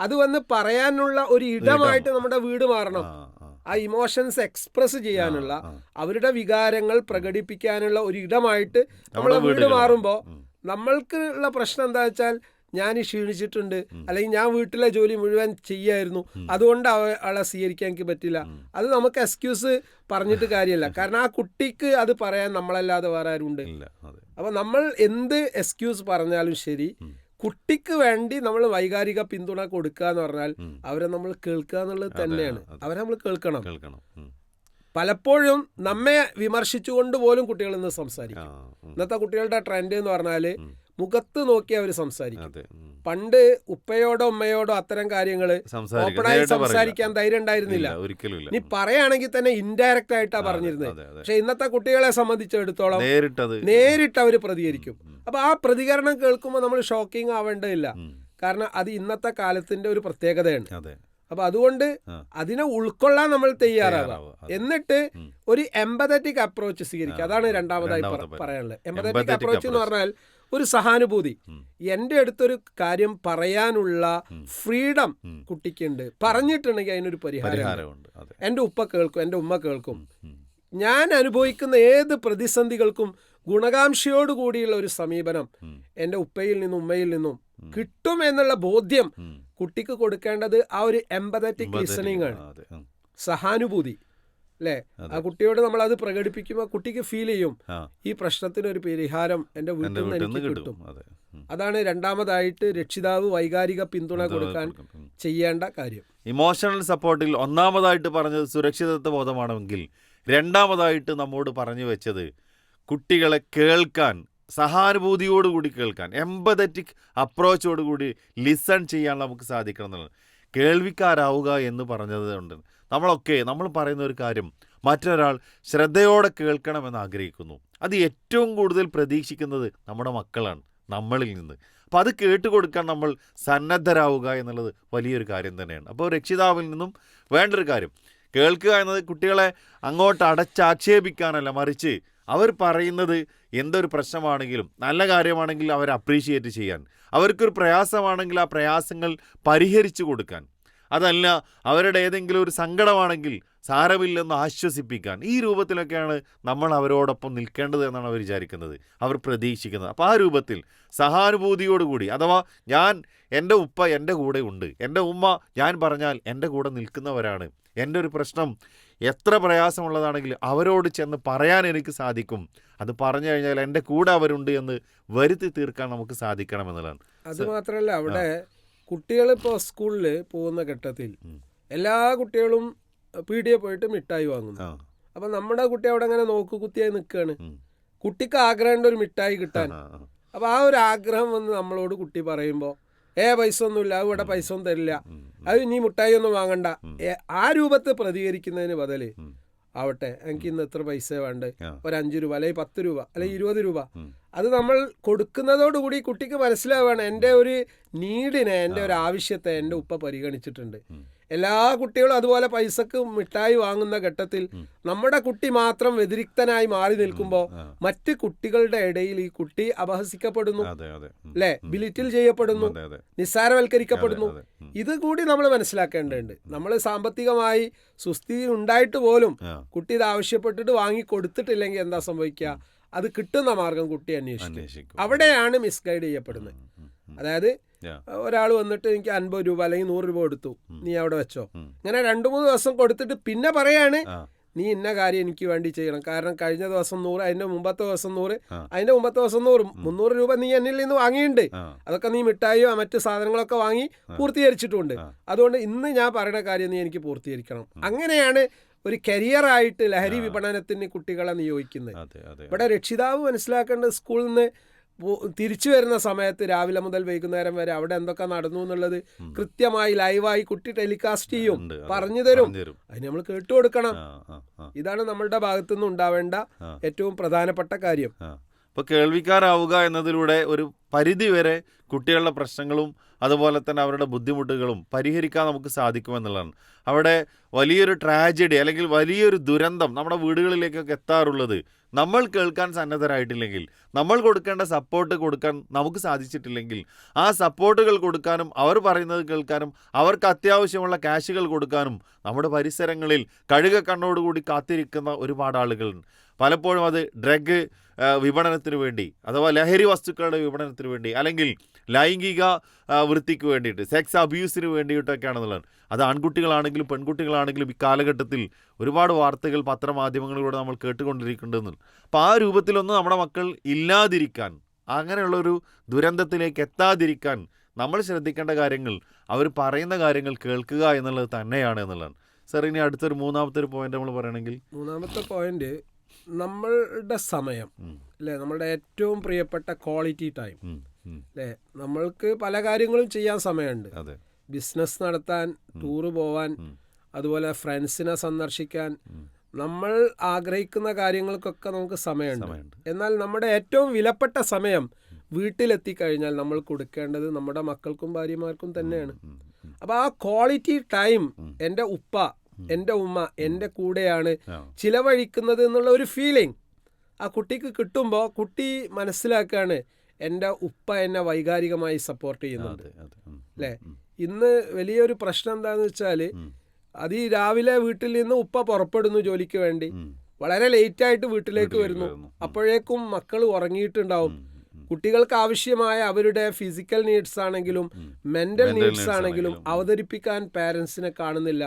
അത് വന്ന് പറയാനുള്ള ഒരു ഇടമായിട്ട് നമ്മുടെ വീട് മാറണം. ആ ഇമോഷൻസ് എക്സ്പ്രസ് ചെയ്യാനുള്ള, അവരുടെ വികാരങ്ങൾ പ്രകടിപ്പിക്കാനുള്ള ഒരു ഇടമായിട്ട് നമ്മളെ വീട് മാറുമ്പോൾ നമ്മൾക്കുള്ള പ്രശ്നം എന്താ വെച്ചാൽ, ഞാൻ ക്ഷീണിച്ചിട്ടുണ്ട്, അല്ലെങ്കിൽ ഞാൻ വീട്ടിലെ ജോലി മുഴുവൻ ചെയ്യായിരുന്നു, അതുകൊണ്ട് അവളെ സ്വീകരിക്കാൻ എനിക്ക് പറ്റില്ല. അത് നമുക്ക് എക്സ്ക്യൂസ് പറഞ്ഞിട്ട് കാര്യമല്ല. കാരണം ആ കുട്ടിക്ക് അത് പറയാൻ നമ്മളല്ലാതെ വേറെ ആരുണ്ട്. അപ്പോൾ നമ്മൾ എന്ത് എക്സ്ക്യൂസ് പറഞ്ഞാലും ശരി, കുട്ടിക്ക് വേണ്ടി നമ്മൾ വൈകാരിക പിന്തുണ കൊടുക്കുക എന്ന് പറഞ്ഞാൽ അവരെ നമ്മൾ കേൾക്കുക എന്നുള്ളത് തന്നെയാണ്. അവരെ നമ്മൾ കേൾക്കണം. പലപ്പോഴും നമ്മെ വിമർശിച്ചുകൊണ്ട് പോലും കുട്ടികൾ ഇന്ന് സംസാരിക്കും. ഇന്നത്തെ കുട്ടികളുടെ ട്രെൻഡ് എന്ന് പറഞ്ഞാൽ മുഖത്ത് നോക്കി അവർ സംസാരിക്കും. പണ്ട് ഉപ്പയോടോ ഉമ്മയോടോ അത്തരം കാര്യങ്ങൾ ഓപ്പണായി സംസാരിക്കാൻ ധൈര്യം ഉണ്ടായിരുന്നില്ല. നീ പറയുകയാണെങ്കിൽ തന്നെ ഇൻഡയറക്റ്റ് ആയിട്ടാ പറഞ്ഞിരുന്നത്. പക്ഷെ ഇന്നത്തെ കുട്ടികളെ സംബന്ധിച്ചിടത്തോളം നേരിട്ട് അവർ പ്രതികരിക്കും. അപ്പൊ ആ പ്രതികരണം കേൾക്കുമ്പോൾ നമ്മൾ ഷോക്കിംഗ് ആവേണ്ടതില്ല. കാരണം അത് ഇന്നത്തെ കാലത്തിന്റെ ഒരു പ്രത്യേകതയാണ്. അപ്പൊ അതുകൊണ്ട് അതിനെ ഉൾക്കൊള്ളാൻ നമ്മൾ തയ്യാറാവാം. എന്നിട്ട് ഒരു എംപതറ്റിക് അപ്രോച്ച് സ്വീകരിക്കുക. അതാണ് രണ്ടാമതായി പറയാനുള്ളത്. എംപതറ്റിക് അപ്രോച്ച് എന്ന് പറഞ്ഞാൽ ഒരു സഹാനുഭൂതി. എൻ്റെ അടുത്തൊരു കാര്യം പറയാനുള്ള ഫ്രീഡം കുട്ടിക്കുണ്ട്. പറഞ്ഞിട്ടുണ്ടെങ്കിൽ അതിനൊരു പരിഹാരമുണ്ട്. എൻ്റെ ഉപ്പ കേൾക്കും, എൻ്റെ ഉമ്മ കേൾക്കും. ഞാൻ അനുഭവിക്കുന്ന ഏത് പ്രതിസന്ധികൾക്കും ഗുണകാംക്ഷയോടുകൂടിയുള്ള ഒരു സമീപനം എൻ്റെ ഉപ്പയിൽ നിന്നും ഉമ്മയിൽ നിന്നും കിട്ടും എന്നുള്ള ബോധ്യം കുട്ടിക്ക് കൊടുക്കേണ്ടത് ആ ഒരു എംപതറ്റിക് ലിസണിങ് ആണ്, സഹാനുഭൂതി അല്ലേ? ആ കുട്ടിയോട് നമ്മൾ അത് പ്രകടിപ്പിക്കുമ്പോൾ കുട്ടിക്ക് ഫീൽ ചെയ്യും, ഈ പ്രശ്നത്തിന് ഒരു പരിഹാരം എൻ്റെ വീട്ടിൽ നിന്ന് എനിക്ക് കിട്ടും. അതാണ് രണ്ടാമതായിട്ട് രക്ഷിതാവ് വൈകാരിക പിന്തുണ കൊടുക്കാൻ ചെയ്യേണ്ട കാര്യം. ഇമോഷണൽ സപ്പോർട്ടിൽ ഒന്നാമതായിട്ട് പറഞ്ഞത് സുരക്ഷിതത്വ ബോധമാണെങ്കിൽ, രണ്ടാമതായിട്ട് നമ്മോട് പറഞ്ഞു വെച്ചത് കുട്ടികളെ കേൾക്കാൻ, സഹാനുഭൂതിയോടുകൂടി കേൾക്കാൻ, എംപതറ്റിക് അപ്രോച്ചോടുകൂടി ലിസൺ ചെയ്യാൻ നമുക്ക് സാധിക്കണം എന്നുള്ളത്. കേൾവിക്കാരാവുക എന്ന് പറഞ്ഞത് കൊണ്ട് നമ്മൾ പറയുന്ന ഒരു കാര്യം മറ്റൊരാൾ ശ്രദ്ധയോടെ കേൾക്കണമെന്ന് ആഗ്രഹിക്കുന്നു. അത് ഏറ്റവും കൂടുതൽ പ്രതീക്ഷിക്കുന്നത് നമ്മുടെ മക്കളാണ്, നമ്മളിൽ നിന്ന്. അപ്പോൾ അത് കേട്ടുകൊടുക്കാൻ നമ്മൾ സന്നദ്ധരാവുക എന്നുള്ളത് വലിയൊരു കാര്യം തന്നെയാണ്. അപ്പോൾ രക്ഷിതാവിൽ നിന്നും വേണ്ടൊരു കാര്യം കേൾക്കുക എന്നത് കുട്ടികളെ അങ്ങോട്ട് അടച്ചാക്ഷേപിക്കാനല്ല, മറിച്ച് അവർ പറയുന്നത് എന്തൊരു പ്രശ്നമാണെങ്കിലും നല്ല കാര്യമാണെങ്കിൽ അവരെ അപ്രീഷിയേറ്റ് ചെയ്യാൻ, അവർക്കൊരു പ്രയാസമാണെങ്കിൽ ആ പ്രയാസങ്ങൾ പരിഹരിച്ചു കൊടുക്കാൻ, അതല്ല അവരുടെ ഏതെങ്കിലും ഒരു സങ്കടമാണെങ്കിൽ സാരമില്ലെന്ന് ആശ്വസിപ്പിക്കാൻ, ഈ രൂപത്തിലൊക്കെയാണ് നമ്മൾ അവരോടൊപ്പം നിൽക്കേണ്ടത് എന്നാണ് അവർ വിചാരിക്കുന്നത്, അവർ പ്രതീക്ഷിക്കുന്നത്. അപ്പോൾ ആ രൂപത്തിൽ സഹാനുഭൂതിയോടുകൂടി, അഥവാ എൻ്റെ ഉപ്പ എൻ്റെ കൂടെ ഉണ്ട്, എൻ്റെ ഉമ്മ ഞാൻ പറഞ്ഞാൽ എൻ്റെ കൂടെ നിൽക്കുന്നവരാണ്, എൻ്റെ ഒരു പ്രശ്നം എത്ര പ്രയാസമുള്ളതാണെങ്കിലും അവരോട് ചെന്ന് പറയാൻ എനിക്ക് സാധിക്കും, അത് പറഞ്ഞു കഴിഞ്ഞാൽ എൻ്റെ കൂടെ അവരുണ്ട് എന്ന് വരുത്തി തീർക്കാൻ നമുക്ക് സാധിക്കണമെന്നുള്ളതാണ്. അതുമാത്രമല്ല, അവിടെ കുട്ടികളിപ്പോൾ സ്കൂളിൽ പോകുന്ന ഘട്ടത്തിൽ എല്ലാ കുട്ടികളും പീടിയെ പോയിട്ട് മിഠായി വാങ്ങുന്നു. അപ്പം നമ്മുടെ കുട്ടി അവിടെ അങ്ങനെ നോക്കുകുത്തിയായി നിൽക്കുകയാണ്. കുട്ടിക്ക് ആഗ്രഹമുണ്ട് ഒരു മിഠായി കിട്ടാൻ. അപ്പം ആ ഒരു ആഗ്രഹം വന്ന് നമ്മളോട് കുട്ടി പറയുമ്പോൾ പൈസ ഒന്നുമില്ല, അത് ഇവിടെ പൈസ ഒന്നും തരില്ല, അത് നീ മിഠായി ഒന്നും വാങ്ങണ്ട, ആ രൂപത്തിൽ പ്രതികരിക്കുന്നതിന് ബദല് ആവട്ടെ, എനിക്ക് ഇന്ന് എത്ര പൈസ വേണ്ട, ഒരു 5 രൂപ അല്ലെങ്കിൽ 10 രൂപ അല്ലെങ്കിൽ 20 രൂപ, അത് നമ്മൾ കൊടുക്കുന്നതോടുകൂടി കുട്ടിക്ക് മനസ്സിലാവുകയാണ് എൻ്റെ ഒരു നീഡിനെ, എൻ്റെ ഒരു ആവശ്യത്തെ എൻ്റെ ഉപ്പ പരിഗണിച്ചിട്ടുണ്ട്. എല്ലാ കുട്ടികളും അതുപോലെ പൈസക്ക് മിഠായി വാങ്ങുന്ന ഘട്ടത്തിൽ നമ്മുടെ കുട്ടി മാത്രം വ്യതിരിക്തനായി മാറി നിൽക്കുമ്പോൾ മറ്റ് കുട്ടികളുടെ ഇടയിൽ ഈ കുട്ടി അപഹസിക്കപ്പെടുന്നു, അല്ലെ, ബിലിറ്റിൽ ചെയ്യപ്പെടുന്നു, നിസ്സാരവൽക്കരിക്കപ്പെടുന്നു. ഇത് കൂടി നമ്മൾ മനസ്സിലാക്കേണ്ടതുണ്ട്. നമ്മൾ സാമ്പത്തികമായി സുസ്ഥിതി ഉണ്ടായിട്ട് പോലും കുട്ടി ഇത് ആവശ്യപ്പെട്ടിട്ട് വാങ്ങി കൊടുത്തിട്ടില്ലെങ്കിൽ എന്താ സംഭവിക്കുക? അത് കിട്ടുന്ന മാർഗം കുട്ടി അന്വേഷിക്കും. അവിടെയാണ് മിസ്ഗൈഡ് ചെയ്യപ്പെടുന്നത്. അതായത് ഒരാൾ വന്നിട്ട് എനിക്ക് 50 രൂപ അല്ലെങ്കിൽ 100 രൂപ കൊടുത്തു, നീ അവിടെ വെച്ചോ. ഇങ്ങനെ 2-3 ദിവസം കൊടുത്തിട്ട് പിന്നെ പറയാണ് നീ ഇന്ന കാര്യം എനിക്ക് വേണ്ടി ചെയ്യണം, കാരണം കഴിഞ്ഞ ദിവസം 100, അതിന്റെ മുമ്പത്തെ ദിവസം 100, അതിന്റെ മുമ്പത്തെ ദിവസം 100, 300 രൂപ നീ എന്നിൽ നിന്ന് വാങ്ങിയിട്ടുണ്ട്. അതൊക്കെ നീ മിഠായിയോ മറ്റു സാധനങ്ങളൊക്കെ വാങ്ങി പൂർത്തീകരിച്ചിട്ടുണ്ട്. അതുകൊണ്ട് ഇന്ന് ഞാൻ പറയുന്ന കാര്യം നീ എനിക്ക് പൂർത്തീകരിക്കണം. അങ്ങനെയാണ് ഒരു കരിയറായിട്ട് ലഹരി വിപണനത്തിന് കുട്ടികളെ നിയോഗിക്കുന്നത്. ഇവിടെ രക്ഷിതാവ് മനസ്സിലാക്കേണ്ടത് സ്കൂളിൽ നിന്ന് തിരിച്ചു വരുന്ന സമയത്ത് രാവിലെ മുതൽ വൈകുന്നേരം വരെ അവിടെ എന്തൊക്കെ നടന്നു എന്നുള്ളത് കൃത്യമായി ലൈവായി കുട്ടി ടെലികാസ്റ്റ് ചെയ്യും, പറഞ്ഞു തരും. അതിന് നമ്മൾ കേട്ടുകൊടുക്കണം. ഇതാണ് നമ്മളുടെ ഭാഗത്തുനിന്ന് ഉണ്ടാവേണ്ട ഏറ്റവും പ്രധാനപ്പെട്ട കാര്യം. ഇപ്പോൾ കേൾവിക്കാരാവുക എന്നതിലൂടെ ഒരു പരിധി വരെ കുട്ടികളുടെ പ്രശ്നങ്ങളും അതുപോലെ തന്നെ അവരുടെ ബുദ്ധിമുട്ടുകളും പരിഹരിക്കാൻ നമുക്ക് സാധിക്കുമെന്നുള്ളതാണ്. അവിടെ വലിയൊരു ട്രാജഡി അല്ലെങ്കിൽ വലിയൊരു ദുരന്തം നമ്മുടെ വീടുകളിലേക്കൊക്കെ എത്താറുള്ളത് നമ്മൾ കേൾക്കാൻ സന്നദ്ധരായിട്ടില്ലെങ്കിൽ, നമ്മൾ കൊടുക്കേണ്ട സപ്പോർട്ട് കൊടുക്കാൻ നമുക്ക് സാധിച്ചിട്ടില്ലെങ്കിൽ, ആ സപ്പോർട്ടുകൾ കൊടുക്കാനും അവർ പറയുന്നത് കേൾക്കാനും അവർക്ക് അത്യാവശ്യമുള്ള ക്യാഷുകൾ കൊടുക്കാനും നമ്മുടെ പരിസരങ്ങളിൽ കണ്ണോടുകൂടി കാത്തിരിക്കുന്ന ഒരുപാട് ആളുകളുണ്ട്. പലപ്പോഴും അത് ഡ്രഗ് വിപണനത്തിന് വേണ്ടി അഥവാ ലഹരി വസ്തുക്കളുടെ വിപണനത്തിന് വേണ്ടി അല്ലെങ്കിൽ ലൈംഗിക വൃത്തിക്ക് വേണ്ടിയിട്ട്, സെക്സ് അബ്യൂസിന് വേണ്ടിയിട്ടൊക്കെയാണെന്നുള്ളത്. അത് ആൺകുട്ടികളാണെങ്കിലും പെൺകുട്ടികളാണെങ്കിലും ഈ കാലഘട്ടത്തിൽ ഒരുപാട് വാർത്തകൾ പത്രമാധ്യമങ്ങളിലൂടെ നമ്മൾ കേട്ടുകൊണ്ടിരിക്കുന്നുണ്ടെന്ന്. അപ്പോൾ ആ രൂപത്തിലൊന്നും നമ്മുടെ മക്കൾ ഇല്ലാതിരിക്കാൻ, അങ്ങനെയുള്ളൊരു ദുരന്തത്തിലേക്ക് എത്താതിരിക്കാൻ നമ്മൾ ശ്രദ്ധിക്കേണ്ട കാര്യങ്ങൾ, അവർ പറയുന്ന കാര്യങ്ങൾ കേൾക്കുക എന്നുള്ളത് തന്നെയാണ് എന്നുള്ളതാണ്. സാർ, ഇനി അടുത്തൊരു മൂന്നാമത്തെ ഒരു പോയിന്റ് നമ്മൾ പറയണമെങ്കിൽ, മൂന്നാമത്തെ പോയിന്റ് നമ്മളുടെ സമയം, അല്ലേ, നമ്മളുടെ ഏറ്റവും പ്രിയപ്പെട്ട ക്വാളിറ്റി ടൈം, അല്ലേ. നമ്മൾക്ക് പല കാര്യങ്ങളും ചെയ്യാൻ സമയമുണ്ട്. ബിസിനസ് നടത്താൻ, ടൂറ് പോവാൻ, അതുപോലെ ഫ്രണ്ട്സിനെ സന്ദർശിക്കാൻ, നമ്മൾ ആഗ്രഹിക്കുന്ന കാര്യങ്ങൾക്കൊക്കെ നമുക്ക് സമയമുണ്ട്. എന്നാൽ നമ്മുടെ ഏറ്റവും വിലപ്പെട്ട സമയം വീട്ടിലെത്തിക്കഴിഞ്ഞാൽ നമ്മൾ കൊടുക്കേണ്ടത് നമ്മുടെ മക്കൾക്കും ഭാര്യമാർക്കും തന്നെയാണ്. അപ്പോൾ ആ ക്വാളിറ്റി ടൈം എൻ്റെ ഉപ്പ, എൻ്റെ ഉമ്മ എൻ്റെ കൂടെയാണ് ചിലവഴിക്കുന്നത് എന്നുള്ള ഒരു ഫീലിംഗ് ആ കുട്ടിക്ക് കിട്ടുമ്പോൾ കുട്ടി മനസ്സിലാക്കുകയാണ് എൻ്റെ ഉപ്പ എന്നെ വൈകാരികമായി സപ്പോർട്ട് ചെയ്യുന്നുണ്ട്, അല്ലേ. ഇന്ന് വലിയൊരു പ്രശ്നം എന്താണെന്ന് വെച്ചാൽ, അത് ഈ രാവിലെ വീട്ടിൽ നിന്ന് ഉപ്പ പുറപ്പെടുന്നു ജോലിക്ക് വേണ്ടി, വളരെ ലേറ്റായിട്ട് വീട്ടിലേക്ക് വരുന്നു. അപ്പോഴേക്കും മക്കൾ ഉറങ്ങിയിട്ടുണ്ടാവും. കുട്ടികൾക്ക് ആവശ്യമായ അവരുടെ ഫിസിക്കൽ നീഡ്സ് ആണെങ്കിലും മെന്റൽ നീഡ്സ് ആണെങ്കിലും അവതരിപ്പിക്കാൻ പാരന്റ്സിനെ കാണുന്നില്ല,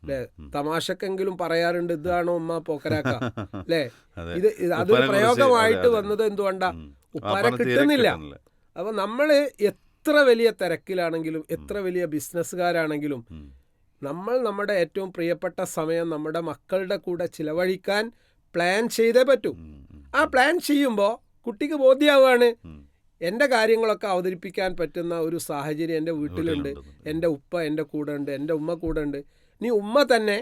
അല്ലെ. തമാശക്കെങ്കിലും പറയാറുണ്ട്, ഇതാണോ ഉമ്മ പോക്കരാക്ക, അല്ലെ. അതൊരു പ്രയോഗമായിട്ട് വന്നത് എന്തുകൊണ്ടാ? ഉപ്പാരെ കിട്ടുന്നില്ല. അപ്പൊ നമ്മള് എത്ര വലിയ തിരക്കിലാണെങ്കിലും എത്ര വലിയ ബിസിനസ്സുകാരാണെങ്കിലും നമ്മൾ നമ്മുടെ ഏറ്റവും പ്രിയപ്പെട്ട സമയം നമ്മുടെ മക്കളുടെ കൂടെ ചിലവഴിക്കാൻ പ്ലാൻ ചെയ്തേ പറ്റൂ. ആ പ്ലാൻ ചെയ്യുമ്പോൾ കുട്ടിക്ക് ബോധ്യമാവുകയാണ് എൻ്റെ കാര്യങ്ങളൊക്കെ അവതരിപ്പിക്കാൻ പറ്റുന്ന ഒരു സാഹചര്യം എൻ്റെ വീട്ടിലുണ്ട്, എൻ്റെ ഉപ്പ എൻ്റെ കൂടെ ഉണ്ട്, എൻ്റെ ഉമ്മ കൂടെ ഉണ്ട്. നീ ഉമ്മ തന്നെ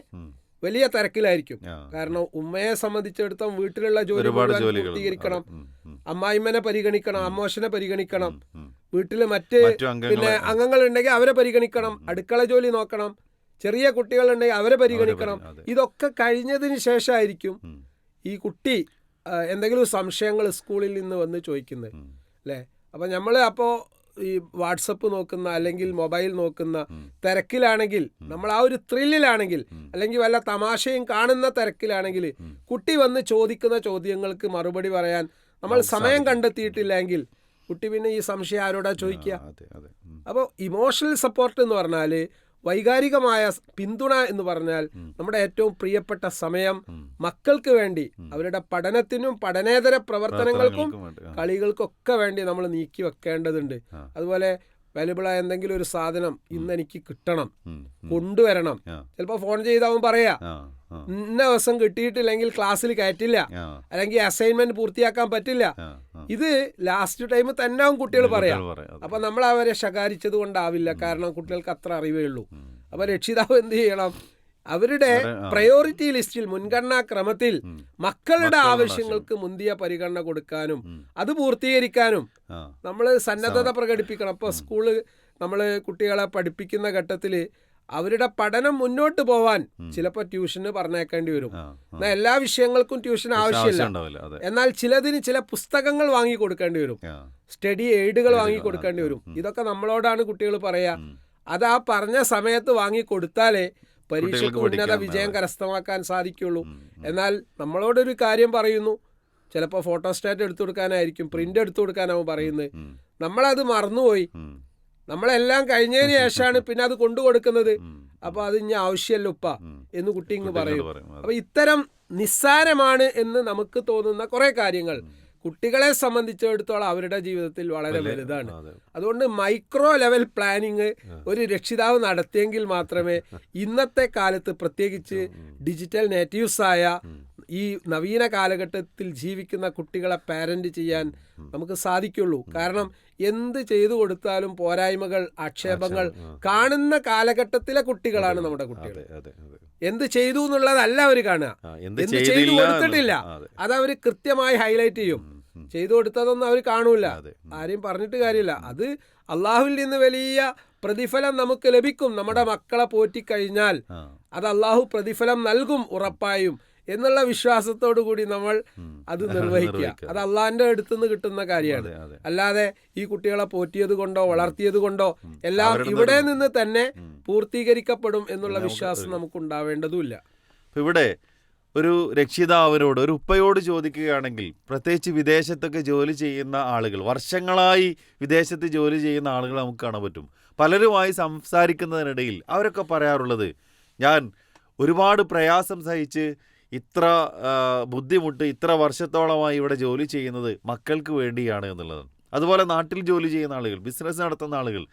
വലിയ തിരക്കിലായിരിക്കും, കാരണം ഉമ്മയെ സംബന്ധിച്ചിടത്തോളം വീട്ടിലുള്ള ജോലി പൂർത്തീകരിക്കണം, അമ്മായിമ്മനെ പരിഗണിക്കണം, അമ്മോശനെ പരിഗണിക്കണം, വീട്ടില് മറ്റ് പിന്നെ അംഗങ്ങളുണ്ടെങ്കിൽ അവരെ പരിഗണിക്കണം, അടുക്കള ജോലി നോക്കണം, ചെറിയ കുട്ടികളുണ്ടെങ്കിൽ അവരെ പരിഗണിക്കണം. ഇതൊക്കെ കഴിഞ്ഞതിന് ശേഷമായിരിക്കും ഈ കുട്ടി എന്തെങ്കിലും സംശയങ്ങൾ സ്കൂളിൽ നിന്ന് വന്ന് ചോദിക്കുന്നത്, അല്ലേ. അപ്പം നമ്മൾ അപ്പോൾ ഈ വാട്സപ്പ് നോക്കുന്ന അല്ലെങ്കിൽ മൊബൈൽ നോക്കുന്ന തിരക്കിലാണെങ്കിൽ, നമ്മൾ ആ ഒരു ത്രില്ലിലാണെങ്കിൽ അല്ലെങ്കിൽ വല്ല തമാശയും കാണുന്ന തിരക്കിലാണെങ്കിൽ കുട്ടി വന്ന് ചോദിക്കുന്ന ചോദ്യങ്ങൾക്ക് മറുപടി പറയാൻ നമ്മൾ സമയം കണ്ടെത്തിയിട്ടില്ലെങ്കിൽ കുട്ടി പിന്നെ ഈ സംശയം ആരോടാ ചോദിക്കുക? അപ്പോൾ ഇമോഷണൽ സപ്പോർട്ട് എന്ന് പറഞ്ഞാൽ, വൈകാരികമായ പിന്തുണ എന്ന് പറഞ്ഞാൽ നമ്മുടെ ഏറ്റവും പ്രിയപ്പെട്ട സമയം മക്കൾക്ക് വേണ്ടി അവരുടെ പഠനത്തിനും പഠനേതര പ്രവർത്തനങ്ങൾക്കും കളികൾക്കൊക്കെ വേണ്ടി നമ്മൾ നീക്കി വെക്കേണ്ടതുണ്ട്. അതുപോലെ വാല്യുബിളായ എന്തെങ്കിലും ഒരു സാധനം ഇന്ന് എനിക്ക് കിട്ടണം, കൊണ്ടുവരണം. ചിലപ്പോൾ ഫോൺ ചെയ്താവും പറയാ ഇന്ന ദിവസം കിട്ടിയിട്ടില്ലെങ്കിൽ ക്ലാസ്സിൽ കയറ്റില്ല, അല്ലെങ്കിൽ അസൈൻമെന്റ് പൂർത്തിയാക്കാൻ പറ്റില്ല. ഇത് ലാസ്റ്റ് ടൈം തന്നെ കുട്ടികൾ പറയാം. അപ്പൊ നമ്മൾ അവരെ ശകാരിച്ചത് കൊണ്ടാവില്ല, കാരണം കുട്ടികൾക്ക് അത്ര അറിവേ ഉള്ളൂ. അപ്പൊ രക്ഷിതാവ് എന്ത് ചെയ്യണം? അവരുടെ പ്രയോറിറ്റി ലിസ്റ്റിൽ, മുൻഗണനാ ക്രമത്തിൽ മക്കളുടെ ആവശ്യങ്ങൾക്ക് മുന്തിയ പരിഗണന കൊടുക്കാനും അത് പൂർത്തീകരിക്കാനും നമ്മൾ സന്നദ്ധത പ്രകടിപ്പിക്കണം. അപ്പോൾ സ്കൂള് നമ്മൾ കുട്ടികളെ പഠിപ്പിക്കുന്ന ഘട്ടത്തിൽ അവരുടെ പഠനം മുന്നോട്ട് പോവാൻ ചിലപ്പോൾ ട്യൂഷന് പറഞ്ഞേക്കേണ്ടി വരും. എന്നാൽ എല്ലാ വിഷയങ്ങൾക്കും ട്യൂഷൻ ആവശ്യമില്ല. എന്നാൽ ചിലതിന് ചില പുസ്തകങ്ങൾ വാങ്ങി കൊടുക്കേണ്ടി വരും, സ്റ്റഡി എയ്ഡുകൾ വാങ്ങി കൊടുക്കേണ്ടി വരും. ഇതൊക്കെ നമ്മളോടാണ് കുട്ടികൾ പറയാ. അത് ആ പറഞ്ഞ സമയത്ത് വാങ്ങി കൊടുത്താലേ പരീക്ഷയ്ക്ക് ഉന്നത വിജയം കരസ്ഥമാക്കാൻ സാധിക്കുള്ളൂ. എന്നാൽ നമ്മളോടൊരു കാര്യം പറയുന്നു, ചിലപ്പോൾ ഫോട്ടോസ്റ്റാറ്റ് എടുത്തു കൊടുക്കാനായിരിക്കും, പ്രിന്റ് എടുത്തു കൊടുക്കാനാവും പറയുന്നത്. നമ്മളത് മറന്നുപോയി. നമ്മളെല്ലാം കഴിഞ്ഞതിന് ശേഷമാണ് പിന്നെ അത് കൊണ്ടു കൊടുക്കുന്നത്. അപ്പൊ അത് ഇനി ആവശ്യമല്ല ഉപ്പ എന്ന് കുട്ടി ഇങ്ങ് പറയും. അപ്പൊ ഇത്തരം നിസ്സാരമാണ് എന്ന് നമുക്ക് തോന്നുന്ന കുറെ കാര്യങ്ങൾ കുട്ടികളെ സംബന്ധിച്ചിടത്തോളം അവരുടെ ജീവിതത്തിൽ വളരെ വലുതാണ്. അതുകൊണ്ട് മൈക്രോ ലെവൽ പ്ലാനിങ് ഒരു രക്ഷിതാവ് നടത്തിയെങ്കിൽ മാത്രമേ ഇന്നത്തെ കാലത്ത്, പ്രത്യേകിച്ച് ഡിജിറ്റൽ നേറ്റീവ്സായ ഈ നവീന കാലഘട്ടത്തിൽ ജീവിക്കുന്ന കുട്ടികളെ പാരന്റ് ചെയ്യാൻ നമുക്ക് സാധിക്കുള്ളൂ. കാരണം എന്ത് ചെയ്തു കൊടുത്താലും പോരായ്മകൾ, ആക്ഷേപങ്ങൾ കാണുന്ന കാലഘട്ടത്തിലെ കുട്ടികളാണ് നമ്മുടെ കുട്ടികൾ. എന്ത് ചെയ്തു എന്നുള്ളതല്ല അവർ കാണുക, എന്ത് ചെയ്തു കൊടുത്തിട്ടില്ല അതവർ കൃത്യമായി ഹൈലൈറ്റ് ചെയ്യും. ചെയ്തു കൊടുത്തതൊന്നും അവർ കാണൂല, ആരെയും പറഞ്ഞിട്ട് കാര്യമില്ല. അത് അള്ളാഹുവിൽ നിന്ന് വലിയ പ്രതിഫലം നമുക്ക് ലഭിക്കും. നമ്മുടെ മക്കളെ പോറ്റിക്കഴിഞ്ഞാൽ അത് അള്ളാഹു പ്രതിഫലം നൽകും ഉറപ്പായും എന്നുള്ള വിശ്വാസത്തോടു കൂടി നമ്മൾ അത് നിർവഹിക്കുക. അത് അള്ളാഹിന്റെ അടുത്തുനിന്ന് കിട്ടുന്ന കാര്യമാണ്. അല്ലാതെ ഈ കുട്ടികളെ പോറ്റിയത് കൊണ്ടോ വളർത്തിയത് കൊണ്ടോ എല്ലാം ഇവിടെ നിന്ന് തന്നെ പൂർത്തീകരിക്കപ്പെടും എന്നുള്ള വിശ്വാസം നമുക്ക് ഉണ്ടാവേണ്ടതുമില്ല. ഇവിടെ ഒരു രക്ഷിതാവിനോട്, ഒരു ഉപ്പയോട് ചോദിക്കുകയാണെങ്കിൽ, പ്രത്യേകിച്ച് വിദേശത്തൊക്കെ ജോലി ചെയ്യുന്ന ആളുകൾ, വർഷങ്ങളായി വിദേശത്ത് ജോലി ചെയ്യുന്ന ആളുകൾ നമുക്ക് കാണാൻ പറ്റും. പലരുമായി സംസാരിക്കുന്നതിനിടയിൽ അവരൊക്കെ പറയാറുള്ളത്, ഞാൻ ഒരുപാട് പ്രയാസം സഹിച്ച് ഇത്ര ബുദ്ധിമുട്ട് ഇത്ര വർഷത്തോളമായി ഇവിടെ ജോലി ചെയ്യുന്നത് മക്കൾക്ക് വേണ്ടിയാണ് എന്നുള്ളതാണ്. അതുപോലെ നാട്ടിൽ ജോലി ചെയ്യുന്ന ആളുകൾ, ബിസിനസ് നടത്തുന്ന ആളുകൾ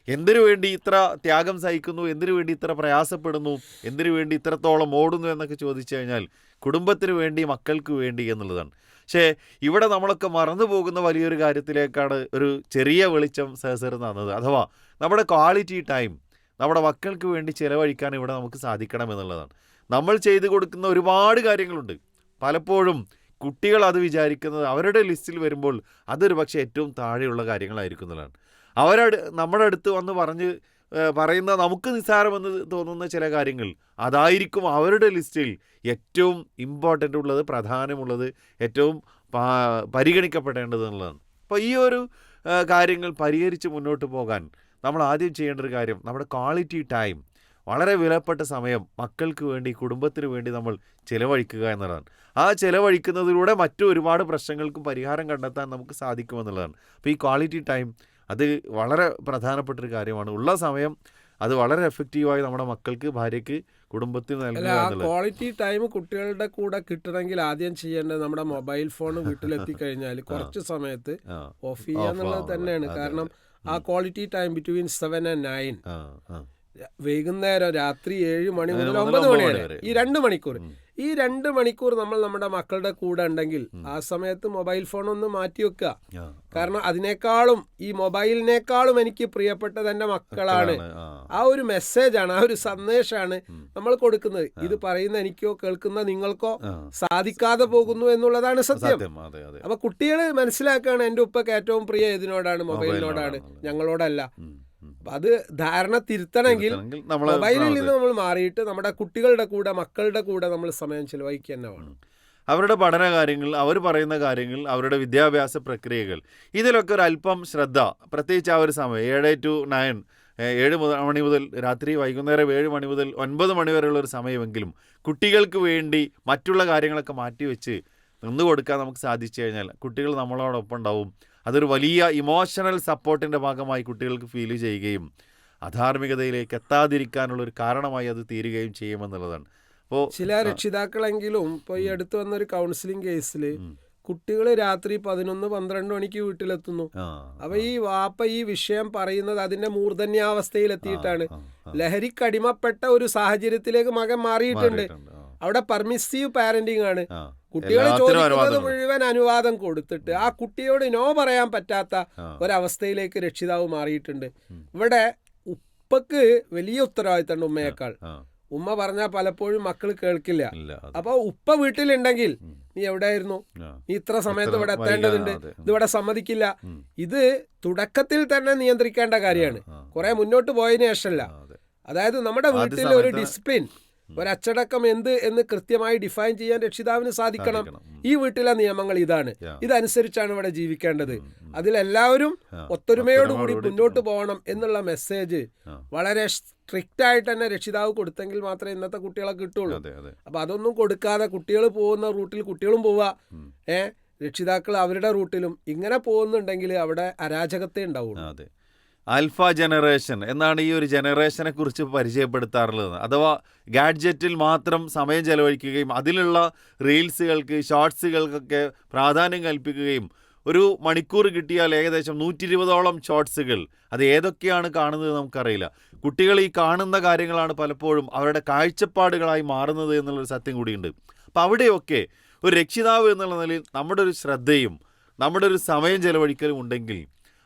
എന്തിനു വേണ്ടി ഇത്ര ത്യാഗം സഹിക്കുന്നു, എന്തിനു വേണ്ടി ഇത്ര പ്രയാസപ്പെടുന്നു, എന്തിനു വേണ്ടി ഇത്രത്തോളം ഓടുന്നു എന്നൊക്കെ ചോദിച്ചു കഴിഞ്ഞാൽ കുടുംബത്തിന് വേണ്ടി, മക്കൾക്ക് വേണ്ടി എന്നുള്ളതാണ്. പക്ഷേ ഇവിടെ നമ്മളൊക്കെ മറന്നു പോകുന്ന വലിയൊരു കാര്യത്തിലേക്കാണ് ഒരു ചെറിയ വെളിച്ചം സഹസർ തന്നത്. അഥവാ നമ്മുടെ ക്വാളിറ്റി ടൈം നമ്മുടെ മക്കൾക്ക് വേണ്ടി ചിലവഴിക്കാൻ ഇവിടെ നമുക്ക് സാധിക്കണം എന്നുള്ളതാണ്. നമ്മൾ ചെയ്തു കൊടുക്കുന്ന ഒരുപാട് കാര്യങ്ങളുണ്ട്. പലപ്പോഴും കുട്ടികൾ അത് വിചാരിക്കുന്നത് അവരുടെ ലിസ്റ്റിൽ വരുമ്പോൾ അതൊരു പക്ഷേ ഏറ്റവും താഴെയുള്ള കാര്യങ്ങളായിരിക്കുന്നതാണ്. നമ്മുടെ അടുത്ത് വന്ന് പറയുന്ന നമുക്ക് നിസ്സാരമെന്ന് തോന്നുന്ന ചില കാര്യങ്ങൾ അതായിരിക്കും അവരുടെ ലിസ്റ്റിൽ ഏറ്റവും ഇമ്പോർട്ടൻ്റ് ഉള്ളത്, പ്രധാനമുള്ളത്, ഏറ്റവും പരിഗണിക്കപ്പെടേണ്ടത് എന്നുള്ളതാണ്. അപ്പോൾ ഈ ഒരു കാര്യങ്ങൾ പരിഹരിച്ച് മുന്നോട്ട് പോകാൻ നമ്മൾ ആദ്യം ചെയ്യേണ്ട ഒരു കാര്യം, നമ്മുടെ ക്വാളിറ്റി ടൈം, വളരെ വിലപ്പെട്ട സമയം മക്കൾക്ക് വേണ്ടി, കുടുംബത്തിന് വേണ്ടി നമ്മൾ ചിലവഴിക്കുക എന്നതാണ്. ആ ചിലവഴിക്കുന്നതിലൂടെ മറ്റു ഒരുപാട് പ്രശ്നങ്ങൾക്കും പരിഹാരം കണ്ടെത്താൻ നമുക്ക് സാധിക്കുമെന്നുള്ളതാണ്. അപ്പോൾ ഈ ക്വാളിറ്റി ടൈം അത് വളരെ പ്രധാനപ്പെട്ടൊരു കാര്യമാണ്. ഉള്ള സമയം അത് വളരെ എഫക്റ്റീവായി നമ്മുടെ മക്കൾക്ക്, ഭാര്യയ്ക്ക്, കുടുംബത്തിന് നൽകുക. ക്വാളിറ്റി ടൈം കുട്ടികളുടെ കൂടെ കിട്ടണമെങ്കിൽ ആദ്യം ചെയ്യേണ്ടത് നമ്മുടെ മൊബൈൽ ഫോൺ വീട്ടിലെത്തിക്കഴിഞ്ഞാൽ കുറച്ച് സമയത്ത് ഓഫ് ചെയ്യുക എന്നുള്ളത് തന്നെയാണ്. കാരണം ആ ക്വാളിറ്റി ടൈം ബിറ്റ്വീൻ 7 and 9, വൈകുന്നേരം രാത്രി 7 മണി മുതൽ 9 മണി വരെ, ഈ 2 മണിക്കൂർ നമ്മൾ നമ്മുടെ മക്കളുടെ കൂടെ ഉണ്ടെങ്കിൽ ആ സമയത്ത് മൊബൈൽ ഫോൺ ഒന്ന് മാറ്റി വെക്കുക. കാരണം അതിനേക്കാളും, ഈ മൊബൈലിനേക്കാളും എനിക്ക് പ്രിയപ്പെട്ടത് എൻ്റെ മക്കളാണ്. ആ ഒരു മെസ്സേജാണ്, ആ ഒരു സന്ദേശമാണ് നമ്മൾ കൊടുക്കുന്നത്. ഇത് പറയുന്ന എനിക്കോ കേൾക്കുന്ന നിങ്ങൾക്കോ സാധിക്കാതെ പോകുന്നു എന്നുള്ളതാണ് സത്യം. അപ്പൊ കുട്ടികൾ മനസ്സിലാക്കുകയാണ് എൻ്റെ ഉപ്പക്ക് ഏറ്റവും പ്രിയ ഇതിനോടാണ്, മൊബൈലിനോടാണ്, ഞങ്ങളോടല്ല. അത് ധാരണ തിരുത്തണമെങ്കിൽ മൊബൈലിൽ നിന്ന് നമ്മൾ മാറിയിട്ട് നമ്മുടെ കുട്ടികളുടെ കൂടെ, മക്കളുടെ കൂടെ നമ്മൾ സമയം ചെലവഴിക്കുക തന്നെ വേണം. അവരുടെ പഠന കാര്യങ്ങൾ, അവർ പറയുന്ന കാര്യങ്ങൾ, അവരുടെ വിദ്യാഭ്യാസ പ്രക്രിയകൾ, ഇതിലൊക്കെ ഒരു അല്പം ശ്രദ്ധ, പ്രത്യേകിച്ച് ആ ഒരു സമയം 7 to 9, 7 മണി മുതൽ രാത്രി വൈകുന്നേരം 7 മണി മുതൽ 9 മണി വരെയുള്ള ഒരു സമയമെങ്കിലും കുട്ടികൾക്ക് വേണ്ടി മറ്റുള്ള കാര്യങ്ങളൊക്കെ മാറ്റിവെച്ച് നിന്ന് കൊടുക്കാൻ നമുക്ക് സാധിച്ചു കഴിഞ്ഞാൽ കുട്ടികൾ നമ്മളോടൊപ്പം ഉണ്ടാവും. അതൊരു വലിയ ഇമോഷണൽ സപ്പോർട്ടിൻ്റെ ഭാഗമായി കുട്ടികൾക്ക് ഫീൽ ചെയ്യുകയും അധാർമികതയിലേക്ക് എത്താതിരിക്കാനുള്ളൊരു കാരണമായി അത് തീരുകയും ചെയ്യുമെന്നുള്ളതാണ്. അപ്പോൾ ചില രക്ഷിതാക്കളെങ്കിലും ഇപ്പോൾ ഈ അടുത്ത് വന്നൊരു കൗൺസിലിംഗ് കേസിൽ കുട്ടികൾ രാത്രി 11-12 മണിക്ക് വീട്ടിലെത്തുന്നു. അപ്പൊ ഈ വാപ്പ ഈ വിഷയം പറയുന്നത് അതിന്റെ മൂർധന്യാവസ്ഥയിലെത്തിയിട്ടാണ്. ലഹരിക്കടിമപ്പെട്ട ഒരു സാഹചര്യത്തിലേക്ക് മകൻ മാറിയിട്ടുണ്ട്. അവിടെ പെർമിസീവ് പാരന്റിങ് ആണ്. കുട്ടികൾ ചോദിക്കുന്നത് മുഴുവൻ അനുവാദം കൊടുത്തിട്ട് ആ കുട്ടിയോട് നോ പറയാൻ പറ്റാത്ത ഒരവസ്ഥയിലേക്ക് രക്ഷിതാവ് മാറിയിട്ടുണ്ട്. ഇവിടെ ഉപ്പക്ക് വലിയ ഉത്തരവാദിത്തമുണ്ട് ഉമ്മയേക്കാൾ. ഉമ്മ പറഞ്ഞാൽ പലപ്പോഴും മക്കൾ കേൾക്കില്ല. അപ്പൊ ഉപ്പ വീട്ടിലുണ്ടെങ്കിൽ നീ എവിടെയായിരുന്നു, നീ ഇത്ര സമയത്ത് ഇവിടെ എത്തേണ്ടതുണ്ട്, ഇതിവിടെ സമ്മതിക്കില്ല. ഇത് തുടക്കത്തിൽ തന്നെ നിയന്ത്രിക്കേണ്ട കാര്യമാണ്, കുറെ മുന്നോട്ട് പോയതിനു ശേഷമല്ല. അതായത് നമ്മുടെ വീട്ടിലെ ഒരു ഡിസിപ്ലിൻ, ഒരച്ചടക്കം എന്ന് കൃത്യമായി ഡിഫൈൻ ചെയ്യാൻ രക്ഷിതാവിന് സാധിക്കണം. ഈ വീട്ടിലെ നിയമങ്ങൾ ഇതാണ്, ഇതനുസരിച്ചാണ് ഇവിടെ ജീവിക്കേണ്ടത്, അതിലെല്ലാവരും ഒത്തൊരുമയോടുകൂടി മുന്നോട്ട് പോകണം എന്നുള്ള മെസ്സേജ് വളരെ സ്ട്രിക്റ്റ് ആയിട്ട് തന്നെ രക്ഷിതാവ് കൊടുത്തെങ്കിൽ മാത്രമേ ഇന്നത്തെ കുട്ടികളെ കിട്ടുള്ളൂ. അപ്പൊ അതൊന്നും കൊടുക്കാതെ കുട്ടികൾ പോകുന്ന റൂട്ടിൽ കുട്ടികളും പോവുക, രക്ഷിതാക്കൾ അവരുടെ റൂട്ടിലും ഇങ്ങനെ പോകുന്നുണ്ടെങ്കിൽ അവിടെ അരാജകത്തെ ഉണ്ടാവുള്ളൂ. ആൽഫ ജനറേഷൻ എന്നാണ് ഈ ഒരു ജനറേഷനെ കുറിച്ച് പരിചയപ്പെടുത്താറുള്ളത്. അഥവാ ഗാഡ്ജറ്റിൽ മാത്രം സമയം ചെലവഴിക്കുകയും അതിലുള്ള റീൽസുകൾക്ക് ഷോർട്സുകൾക്കൊക്കെ പ്രാധാന്യം കൽപ്പിക്കുകയും ഒരു മണിക്കൂർ കിട്ടിയാൽ ഏകദേശം 120ഓളം ഷോർട്സുകൾ, അത് ഏതൊക്കെയാണ് കാണുന്നത് നമുക്കറിയില്ല. കുട്ടികൾ ഈ കാണുന്ന കാര്യങ്ങളാണ് പലപ്പോഴും അവരുടെ കാഴ്ചപ്പാടുകളായി മാറുന്നത് എന്നുള്ളൊരു സത്യം കൂടിയുണ്ട്. അപ്പോൾ അവിടെയൊക്കെ ഒരു രക്ഷിതാവ് എന്നുള്ള നിലയിൽ നമ്മുടെ ഒരു ശ്രദ്ധയും നമ്മുടെ ഒരു സമയം ചെലവഴിക്കലും ഉണ്ടെങ്കിൽ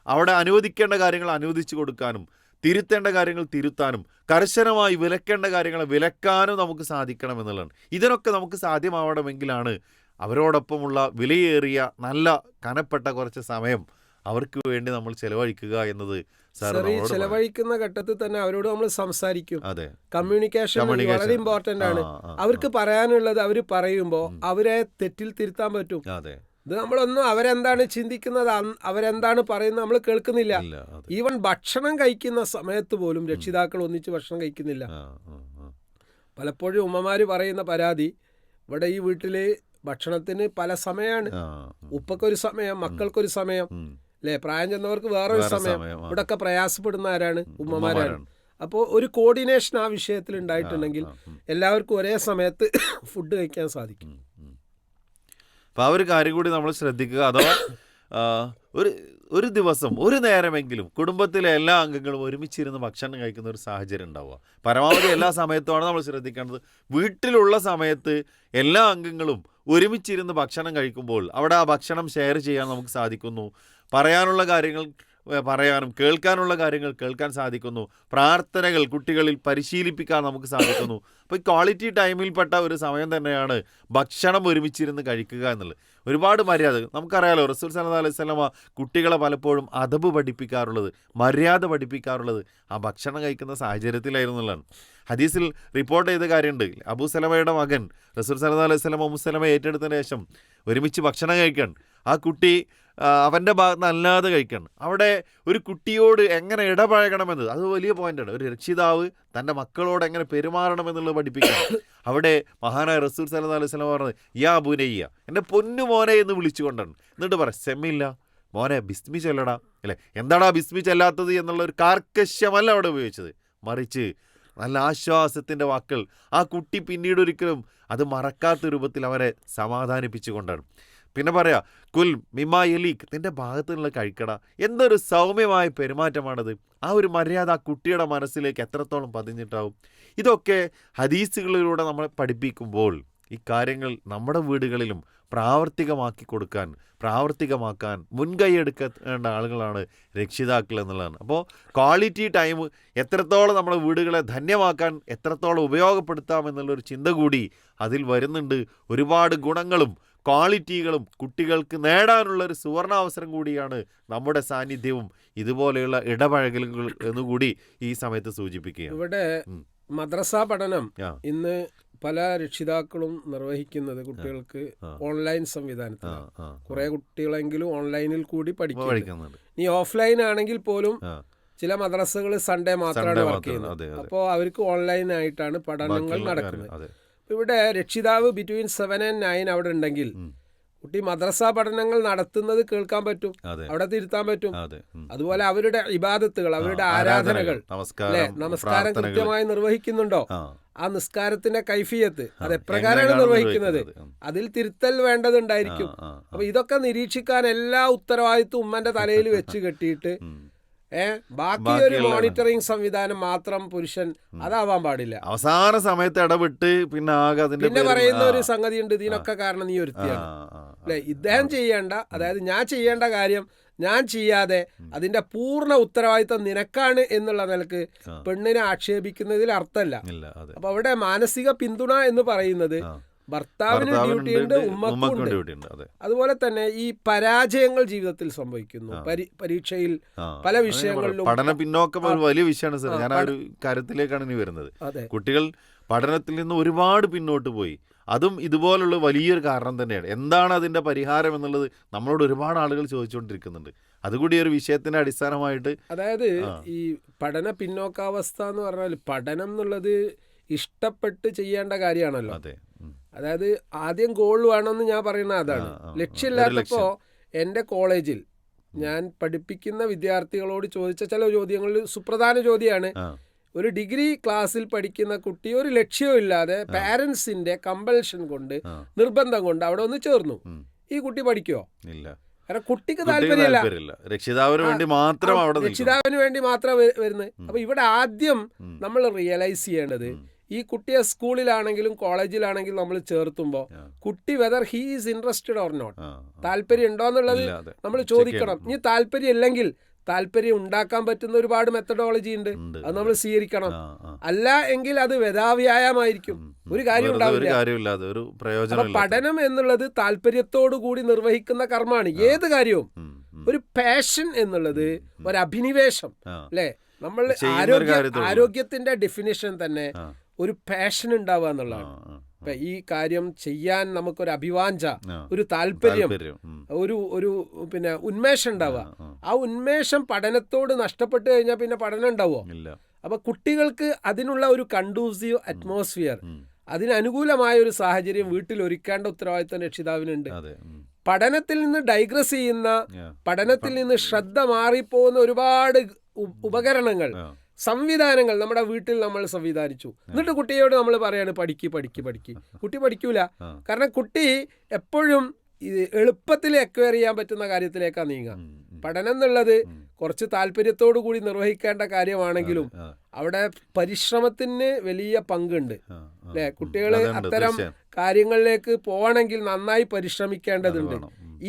അവിടെ അനുവദിക്കേണ്ട കാര്യങ്ങൾ അനുവദിച്ചു കൊടുക്കാനും തിരുത്തേണ്ട കാര്യങ്ങൾ തിരുത്താനും കർശനമായി വിലക്കേണ്ട കാര്യങ്ങൾ വിലക്കാനും നമുക്ക് സാധിക്കണം എന്നുള്ളതാണ്. ഇതിനൊക്കെ നമുക്ക് സാധ്യമാവണമെങ്കിലാണ് അവരോടൊപ്പമുള്ള വിലയേറിയ നല്ല കനപ്പെട്ട കുറച്ച് സമയം അവർക്ക് വേണ്ടി നമ്മൾ ചെലവഴിക്കുക എന്നത്. ചെലവഴിക്കുന്ന ഘട്ടത്തിൽ തന്നെ അവരോട് നമ്മൾ സംസാരിക്കും. കമ്മ്യൂണിക്കേഷൻ വളരെ ഇമ്പോർട്ടൻ്റ് ആണ്. അവർക്ക് പറയാനുള്ളത് അവർ പറയുമ്പോൾ അവരെ തെറ്റിൽ തിരുത്താൻ പറ്റും. ഇത് നമ്മളൊന്നും അവരെന്താണ് ചിന്തിക്കുന്നത്, അവരെന്താണ് പറയുന്നത് നമ്മൾ കേൾക്കുന്നില്ല. ഈവൻ ഭക്ഷണം കഴിക്കുന്ന സമയത്ത് പോലും രക്ഷിതാക്കൾ ഒന്നിച്ച് ഭക്ഷണം കഴിക്കുന്നില്ല. പലപ്പോഴും ഉമ്മമാര് പറയുന്ന പരാതി, ഇവിടെ ഈ വീട്ടില് ഭക്ഷണത്തിന് പല സമയമാണ്, ഉപ്പക്കൊരു സമയം, മക്കൾക്കൊരു സമയം, അല്ലെ, പ്രായം ചെന്നവർക്ക് വേറൊരു സമയം. ഇവിടെയൊക്കെ പ്രയാസപ്പെടുന്ന ആരാണ്? ഉമ്മമാരാണ്. അപ്പോൾ ഒരു കോർഡിനേഷൻ ആ വിഷയത്തിൽ ഉണ്ടായിട്ടുണ്ടെങ്കിൽ എല്ലാവർക്കും ഒരേ സമയത്ത് ഫുഡ് കഴിക്കാൻ സാധിക്കും. അപ്പോൾ ആ ഒരു കാര്യം കൂടി നമ്മൾ ശ്രദ്ധിക്കുക. അഥവാ ഒരു ദിവസം ഒരു നേരമെങ്കിലും കുടുംബത്തിലെ എല്ലാ അംഗങ്ങളും ഒരുമിച്ചിരുന്ന് ഭക്ഷണം കഴിക്കുന്ന ഒരു സാഹചര്യം ഉണ്ടാവുക. പരമാവധി എല്ലാ സമയത്തുമാണ് നമ്മൾ ശ്രദ്ധിക്കേണ്ടത്. വീട്ടിലുള്ള സമയത്ത് എല്ലാ അംഗങ്ങളും ഒരുമിച്ചിരുന്ന് ഭക്ഷണം കഴിക്കുമ്പോൾ അവിടെ ആ ഭക്ഷണം ഷെയർ ചെയ്യാൻ നമുക്ക് സാധിക്കുന്നു, പറയാനുള്ള കാര്യങ്ങൾ പറയാനും കേൾക്കാനുള്ള കാര്യങ്ങൾ കേൾക്കാൻ സാധിക്കുന്നു, പ്രാർത്ഥനകൾ കുട്ടികളിൽ പരിശീലിപ്പിക്കാൻ നമുക്ക് സാധിക്കുന്നു. അപ്പോൾ ഈ ക്വാളിറ്റി ടൈമിൽപ്പെട്ട ഒരു സമയം തന്നെയാണ് ഭക്ഷണം ഒരുമിച്ചിരുന്ന് കഴിക്കുക എന്നുള്ളത്. ഒരുപാട് മര്യാദ നമുക്കറിയാലോ. റസൂൽ സല്ലല്ലാഹു അലൈഹി വസല്ലമ കുട്ടികളെ പലപ്പോഴും അദബ് പഠിപ്പിക്കാറുള്ളത്, മര്യാദ പഠിപ്പിക്കാറുള്ളത് ആ ഭക്ഷണം കഴിക്കുന്ന സാഹചര്യത്തിലായിരുന്നു എന്നുള്ളതാണ്. ഹദീസിൽ റിപ്പോർട്ട് ചെയ്ത കാര്യമുണ്ട്. അബൂ സലമയുടെ മകൻ റസൂൽ സല്ലല്ലാഹു അലൈഹി വസല്ലമ ഉമ്മു സലമ ഏറ്റെടുത്തതിന് ശേഷം ഒരുമിച്ച് ഭക്ഷണം കഴിക്കാൻ ആ കുട്ടി അവൻ്റെ ഭാഗത്ത് നിന്ന് അല്ലാതെ കഴിക്കണം. അവിടെ ഒരു കുട്ടിയോട് എങ്ങനെ ഇടപഴകണമെന്നത് അത് വലിയ പോയിൻ്റാണ്. ഒരു രക്ഷിതാവ് തൻ്റെ മക്കളോട് എങ്ങനെ പെരുമാറണമെന്നുള്ളത് പഠിപ്പിക്കണം. അവിടെ മഹാനായ റസൂൽ സല്ലല്ലാഹു അലൈഹി വസല്ലം പറഞ്ഞത് യാ ബുനയ്യ, എൻ്റെ പൊന്നു മോനെ എന്ന് വിളിച്ചുകൊണ്ടാണ്. എന്നിട്ട് പറ സെമ്മില്ല മോനെ ബിസ്മി ചൊല്ലടാ, അല്ലേ, എന്താടാ ബിസ്മി ചെല്ലാത്തത് എന്നുള്ള ഒരു കാർക്കശ്യമല്ല അവിടെ ഉപയോഗിച്ചത്, മറിച്ച് നല്ല ആശ്വാസത്തിൻ്റെ വാക്കുകൾ. ആ കുട്ടി പിന്നീട് ഒരിക്കലും അത് മറക്കാത്ത രൂപത്തിൽ അവരെ സമാധാനിപ്പിച്ചുകൊണ്ടാണ്. പിന്നെ പറയാ കുൽ മിമാ യലീഖ്, നിൻ്റെ ഭാഗത്തു നിന്നുള്ള കഴിക്കട. എന്തൊരു സൗമ്യമായ പെരുമാറ്റമാണത്. ആ ഒരു മര്യാദ ആ കുട്ടിയുടെ മനസ്സിലേക്ക് എത്രത്തോളം പതിഞ്ഞിട്ടാവും. ഇതൊക്കെ ഹദീസുകളിലൂടെ നമ്മളെ പഠിപ്പിക്കുമ്പോൾ ഈ കാര്യങ്ങൾ നമ്മുടെ വീടുകളിലും പ്രാവർത്തികമാക്കാൻ മുൻകൈയെടുക്കേണ്ട ആളുകളാണ് രക്ഷിതാക്കൾ എന്നുള്ളതാണ്. അപ്പോൾ ക്വാളിറ്റി ടൈം എത്രത്തോളം നമ്മുടെ വീടുകളെ ധന്യമാക്കാൻ എത്രത്തോളം ഉപയോഗപ്പെടുത്താം എന്നുള്ളൊരു ചിന്ത കൂടി അതിൽ വരുന്നുണ്ട്. ഒരുപാട് ഗുണങ്ങളും ക്വാളിറ്റികളും കുട്ടികൾക്ക് നേടാനുള്ളൊരു സുവർണാവസരം കൂടിയാണ് നമ്മുടെ സാന്നിധ്യവും ഇതുപോലെയുള്ള ഇടപഴകലുകൾ എന്നുകൂടി ഈ സമയത്ത് സൂചിപ്പിക്കുക. ഇവിടെ മദ്രസ പഠനം ഇന്ന് പല രക്ഷിതാക്കളും നിർവഹിക്കുന്നത് കുട്ടികൾക്ക് ഓൺലൈൻ സംവിധാനത്തിലാണ്. കുറെ കുട്ടികളെങ്കിലും ഓൺലൈനിൽ കൂടി പഠിക്കുന്നുണ്ട്. ഇനി ഓഫ്ലൈൻ ആണെങ്കിൽ പോലും ചില മദ്രസകൾ സൺഡേ മാത്രമാണ് വർക്ക് ചെയ്യുന്നത്. അപ്പോൾ അവർക്ക് ഓൺലൈനായിട്ടാണ് പഠനങ്ങൾ നടക്കുന്നത്. ഇവിടെ രക്ഷിതാവ് ബിറ്റ്വീൻ 7 and 9 അവിടെ ഉണ്ടെങ്കിൽ കുട്ടി മദ്രസ പഠനങ്ങൾ നടത്തുന്നത് കേൾക്കാൻ പറ്റും, അവിടെ തിരുത്താൻ പറ്റും. അതുപോലെ അവരുടെ ഇബാദത്തുകൾ, അവരുടെ ആരാധനകൾ, നമസ്കാരം കൃത്യമായി നിർവഹിക്കുന്നുണ്ടോ, ആ നിസ്കാരത്തിന്റെ കൈഫിയത്ത് അത് എപ്രകാരമാണ് നിർവഹിക്കുന്നത്, അതിൽ തിരുത്തൽ വേണ്ടതുണ്ടായിരിക്കും. അപ്പൊ ഇതൊക്കെ നിരീക്ഷിക്കാൻ എല്ലാ ഉത്തരവാദിത്വം ഉമ്മന്റെ തലയിൽ വെച്ച് കെട്ടിയിട്ട് ബാക്കി ഒരു മോണിറ്ററിംഗ് സംവിധാനം മാത്രം പുരുഷൻ അതാവാൻ പാടില്ല. അവസാന സമയത്ത് ഇടപെട്ട് പിന്നെ പറയുന്ന ഒരു സംഗതി ഉണ്ട്, ഇതിനൊക്കെ കാരണം നീ ഒരുത്തിയാണ്, അല്ലെ, ഇദ്ദേഹം ചെയ്യേണ്ട, അതായത് ഞാൻ ചെയ്യേണ്ട കാര്യം ഞാൻ ചെയ്യാതെ അതിന്റെ പൂർണ്ണ ഉത്തരവാദിത്തം നിനക്കാണ് എന്നുള്ള നിലക്ക് പെണ്ണിനെ ആക്ഷേപിക്കുന്നതിൽ അർത്ഥമല്ല. അപ്പൊ അവിടെ മാനസിക പിന്തുണ എന്ന് പറയുന്നത് ഭർത്താവിന് ഡ്യൂട്ടിയുണ്ട്, ഉമ്മക്കുണ്ട്. അതുപോലെ തന്നെ ഈ പരാജയങ്ങൾ ജീവിതത്തിൽ സംഭവിക്കുന്നു. പരീക്ഷയിൽ പല വിഷയങ്ങളിലും പഠന പിന്നോക്കം ഒരു വലിയ വിഷയമാണ് സർ. ഞാൻ ആ ഒരു കാര്യത്തിലേക്കാണ് ഇനി വരുന്നത്. കുട്ടികൾ പഠനത്തിൽ നിന്ന് ഒരുപാട് പിന്നോട്ട് പോയി. അതും ഇതുപോലുള്ള വലിയൊരു കാരണം തന്നെയാണ്. എന്താണ് അതിൻ്റെ പരിഹാരം എന്നുള്ളത് നമ്മളോട് ഒരുപാട് ആളുകൾ ചോദിച്ചുകൊണ്ടിരിക്കുന്നുണ്ട്. അതുകൂടി ഒരു വിഷയത്തിന്റെ അടിസ്ഥാനമായിട്ട്, അതായത് ഈ പഠന പിന്നോക്കാവസ്ഥ എന്ന് പറഞ്ഞാൽ പഠനം എന്നുള്ളത് ഇഷ്ടപ്പെട്ട് ചെയ്യേണ്ട കാര്യമാണല്ലോ. അതായത് ആദ്യം ഗോൾ വേണമെന്ന് ഞാൻ പറയുന്നത് അതാണ്. ലക്ഷ്യമില്ലാത്തപ്പോൾ എൻ്റെ കോളേജിൽ ഞാൻ പഠിപ്പിക്കുന്ന വിദ്യാർത്ഥികളോട് ചോദിച്ച ചില ചോദ്യങ്ങളിൽ സുപ്രധാന ചോദ്യമാണ്, ഒരു ഡിഗ്രി ക്ലാസ്സിൽ പഠിക്കുന്ന കുട്ടി ഒരു ലക്ഷ്യവും ഇല്ലാതെ പാരൻസിന്റെ കമ്പൽഷൻ കൊണ്ട്, നിർബന്ധം കൊണ്ട് അവിടെ ഒന്ന് ചേർന്നു, ഈ കുട്ടി പഠിക്കുമോ? ഇല്ല. കാരണം കുട്ടിക്ക് താല്പര്യമില്ല, രക്ഷിതാവിന് വേണ്ടി മാത്രം വരുന്നത്. അപ്പൊ ഇവിടെ ആദ്യം നമ്മൾ റിയലൈസ് ചെയ്യേണ്ടത്, ഈ കുട്ടിയെ സ്കൂളിലാണെങ്കിലും കോളേജിലാണെങ്കിലും നമ്മൾ ചേർത്തുമ്പോൾ കുട്ടി whether he is interested or not, താല്പര്യം ഉണ്ടോ എന്നുള്ളത് നമ്മൾ ചോദിക്കണം. ഇനി താല്പര്യം ഇല്ലെങ്കിൽ താല്പര്യം ഉണ്ടാക്കാൻ പറ്റുന്ന ഒരുപാട് മെത്തഡോളജി ഉണ്ട്, അത് നമ്മൾ സ്വീകരിക്കണം. അല്ല എങ്കിൽ അത് വ്യഥാവ്യായമായിരിക്കും, ഒരു കാര്യം ഉണ്ടാവില്ല. അപ്പൊ പഠനം എന്നുള്ളത് താല്പര്യത്തോടു കൂടി നിർവഹിക്കുന്ന കർമ്മമാണ്. ഏത് കാര്യവും ഒരു പാഷൻ എന്നുള്ളത് ഒരു അഭിനിവേശം അല്ലെ. നമ്മൾ ആരോഗ്യത്തിന്റെ ഡെഫിനിഷൻ തന്നെ ഒരു പാഷൻ ഉണ്ടാവുക എന്നുള്ളതാണ്. ഇപ്പൊ ഈ കാര്യം ചെയ്യാൻ നമുക്കൊരു അഭിവാഞ്ച, ഒരു താല്പര്യം, ഒരു പിന്നെ ഉന്മേഷം ഉണ്ടാവുക. ആ ഉന്മേഷം പഠനത്തോട് നഷ്ടപ്പെട്ടു കഴിഞ്ഞാൽ പിന്നെ പഠനം ഉണ്ടാവുമോ? അപ്പൊ കുട്ടികൾക്ക് അതിനുള്ള ഒരു കണ്ടൂസീവ് അറ്റ്മോസ്ഫിയർ, അതിനനുകൂലമായ ഒരു സാഹചര്യം വീട്ടിൽ ഒരുക്കേണ്ട ഉത്തരവാദിത്വം രക്ഷിതാവിനുണ്ട്. പഠനത്തിൽ നിന്ന് ഡൈഗ്രസ് ചെയ്യുന്ന, പഠനത്തിൽ നിന്ന് ശ്രദ്ധ മാറിപ്പോകുന്ന ഒരുപാട് ഉപകരണങ്ങൾ, സംവിധാനങ്ങൾ നമ്മുടെ വീട്ടിൽ നമ്മൾ സംവിധാനിച്ചു. എന്നിട്ട് കുട്ടിയോട് നമ്മൾ പറയാണ് പഠിക്ക്. കുട്ടി പഠിക്കൂല. കാരണം കുട്ടി എപ്പോഴും എളുപ്പത്തിൽ അക്വയർ ചെയ്യാൻ പറ്റുന്ന കാര്യത്തിലേക്കാണ് നീങ്ങുക. പഠനം എന്നുള്ളത് കുറച്ച് താല്പര്യത്തോടു കൂടി നിർവഹിക്കേണ്ട കാര്യമാണെങ്കിലും അവിടെ പരിശ്രമത്തിന് വലിയ പങ്കുണ്ട് അല്ലെ. കുട്ടികൾ അത്തരം കാര്യങ്ങളിലേക്ക് പോകണമെങ്കിൽ നന്നായി പരിശ്രമിക്കേണ്ടതുണ്ട്.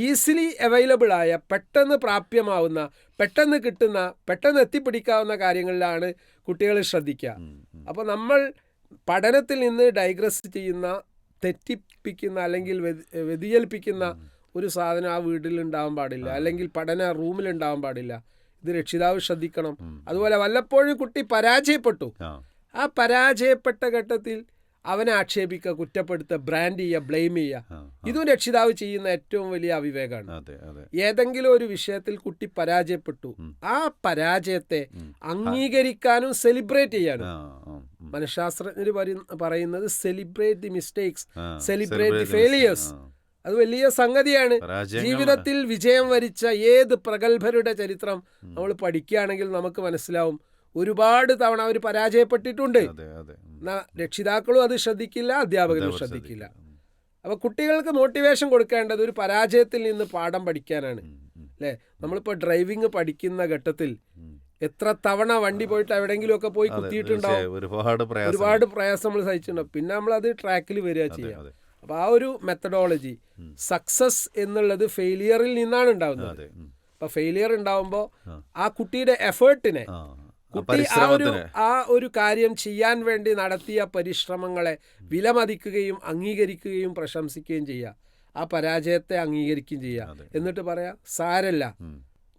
ഈസിലി അവൈലബിൾ ആയ, പെട്ടെന്ന് പ്രാപ്യമാവുന്ന, പെട്ടെന്ന് കിട്ടുന്ന, പെട്ടെന്ന് എത്തിപ്പിടിക്കാവുന്ന കാര്യങ്ങളിലാണ് കുട്ടികൾ ശ്രദ്ധിക്കുക. അപ്പോൾ നമ്മൾ പഠനത്തിൽ നിന്ന് ഡൈഗ്രസ് ചെയ്യുന്ന, തെറ്റിപ്പിക്കുന്ന അല്ലെങ്കിൽ വ്യതിചലിപ്പിക്കുന്ന ഒരു സാധനം ആ വീട്ടിൽ ഉണ്ടാവാൻ പാടില്ല, അല്ലെങ്കിൽ പഠന റൂമിൽ ഉണ്ടാവാൻ പാടില്ല. ഇത് രക്ഷിതാവ് ശ്രദ്ധിക്കണം. അതുപോലെ വല്ലപ്പോഴും കുട്ടി പരാജയപ്പെട്ടു, ആ പരാജയപ്പെട്ട ഘട്ടത്തിൽ അവനെ ആക്ഷേപിക്കുക, കുറ്റപ്പെടുത്തുക, ബ്രാൻഡ് ചെയ്യുക, ബ്ലെയിം ചെയ്യുക. ഇതും രക്ഷിതാവ് ചെയ്യുന്ന ഏറ്റവും വലിയ അവിവേകമാണ്. ഏതെങ്കിലും ഒരു വിഷയത്തിൽ കുട്ടി പരാജയപ്പെട്ടു, ആ പരാജയത്തെ അംഗീകരിക്കാനും സെലിബ്രേറ്റ് ചെയ്യാനും. മനഃശാസ്ത്രജ്ഞർ പറയുന്നത് celebrate the mistakes, celebrate the failures. അത് വലിയ സംഗതിയാണ്. ജീവിതത്തിൽ വിജയം വരിച്ച ഏത് പ്രഗത്ഭരുടെ ചരിത്രം നമ്മൾ പഠിക്കുകയാണെങ്കിൽ നമുക്ക് മനസ്സിലാവും, ഒരുപാട് തവണ അവർ പരാജയപ്പെട്ടിട്ടുണ്ട്. രക്ഷിതാക്കളും അത് ശ്രദ്ധിക്കില്ല, അധ്യാപകരും ശ്രദ്ധിക്കില്ല. അപ്പൊ കുട്ടികൾക്ക് മോട്ടിവേഷൻ കൊടുക്കേണ്ടത് ഒരു പരാജയത്തിൽ നിന്ന് പാഠം പഠിക്കാനാണ് അല്ലെ. നമ്മളിപ്പോ ഡ്രൈവിംഗ് പഠിക്കുന്ന ഘട്ടത്തിൽ എത്ര തവണ വണ്ടി പോയിട്ട് എവിടെയെങ്കിലും ഒക്കെ പോയി കുത്തിയിട്ടുണ്ടാവും, ഒരുപാട് പ്രയാസം നമ്മൾ സഹിച്ചിട്ടുണ്ടാവും. പിന്നെ നമ്മൾ അത് ട്രാക്കിൽ വരിക ചെയ്യാം. അപ്പൊ ആ ഒരു മെത്തഡോളജി, സക്സസ് എന്നുള്ളത് ഫെയിലിയറിൽ നിന്നാണ് ഉണ്ടാവുന്നത്. അപ്പൊ ഫെയിലിയർ ഉണ്ടാവുമ്പോൾ ആ കുട്ടിയുടെ എഫേർട്ടിനെ, കുട്ടി ആ ഒരു കാര്യം ചെയ്യാൻ വേണ്ടി നടത്തിയ പരിശ്രമങ്ങളെ വിലമതിക്കുകയും അംഗീകരിക്കുകയും പ്രശംസിക്കുകയും ചെയ്യുക. ആ പരാജയത്തെ അംഗീകരിക്കുകയും ചെയ്യുക. എന്നിട്ട് പറയാ, സാരല്ല,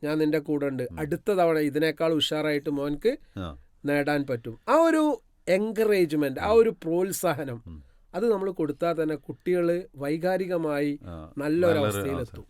ഞാൻ നിന്റെ കൂടെ ഉണ്ട്, അടുത്ത തവണ ഇതിനേക്കാൾ ഉഷാറായിട്ട് മോൻക്ക് നേടാൻ പറ്റും. ആ ഒരു എൻകറേജ്മെന്റ്, ആ ഒരു പ്രോത്സാഹനം, അത് നമ്മൾ കൊടുത്താൽ തന്നെ കുട്ടികൾ വൈകാരികമായി നല്ലൊരവസ്ഥയിലെത്തും.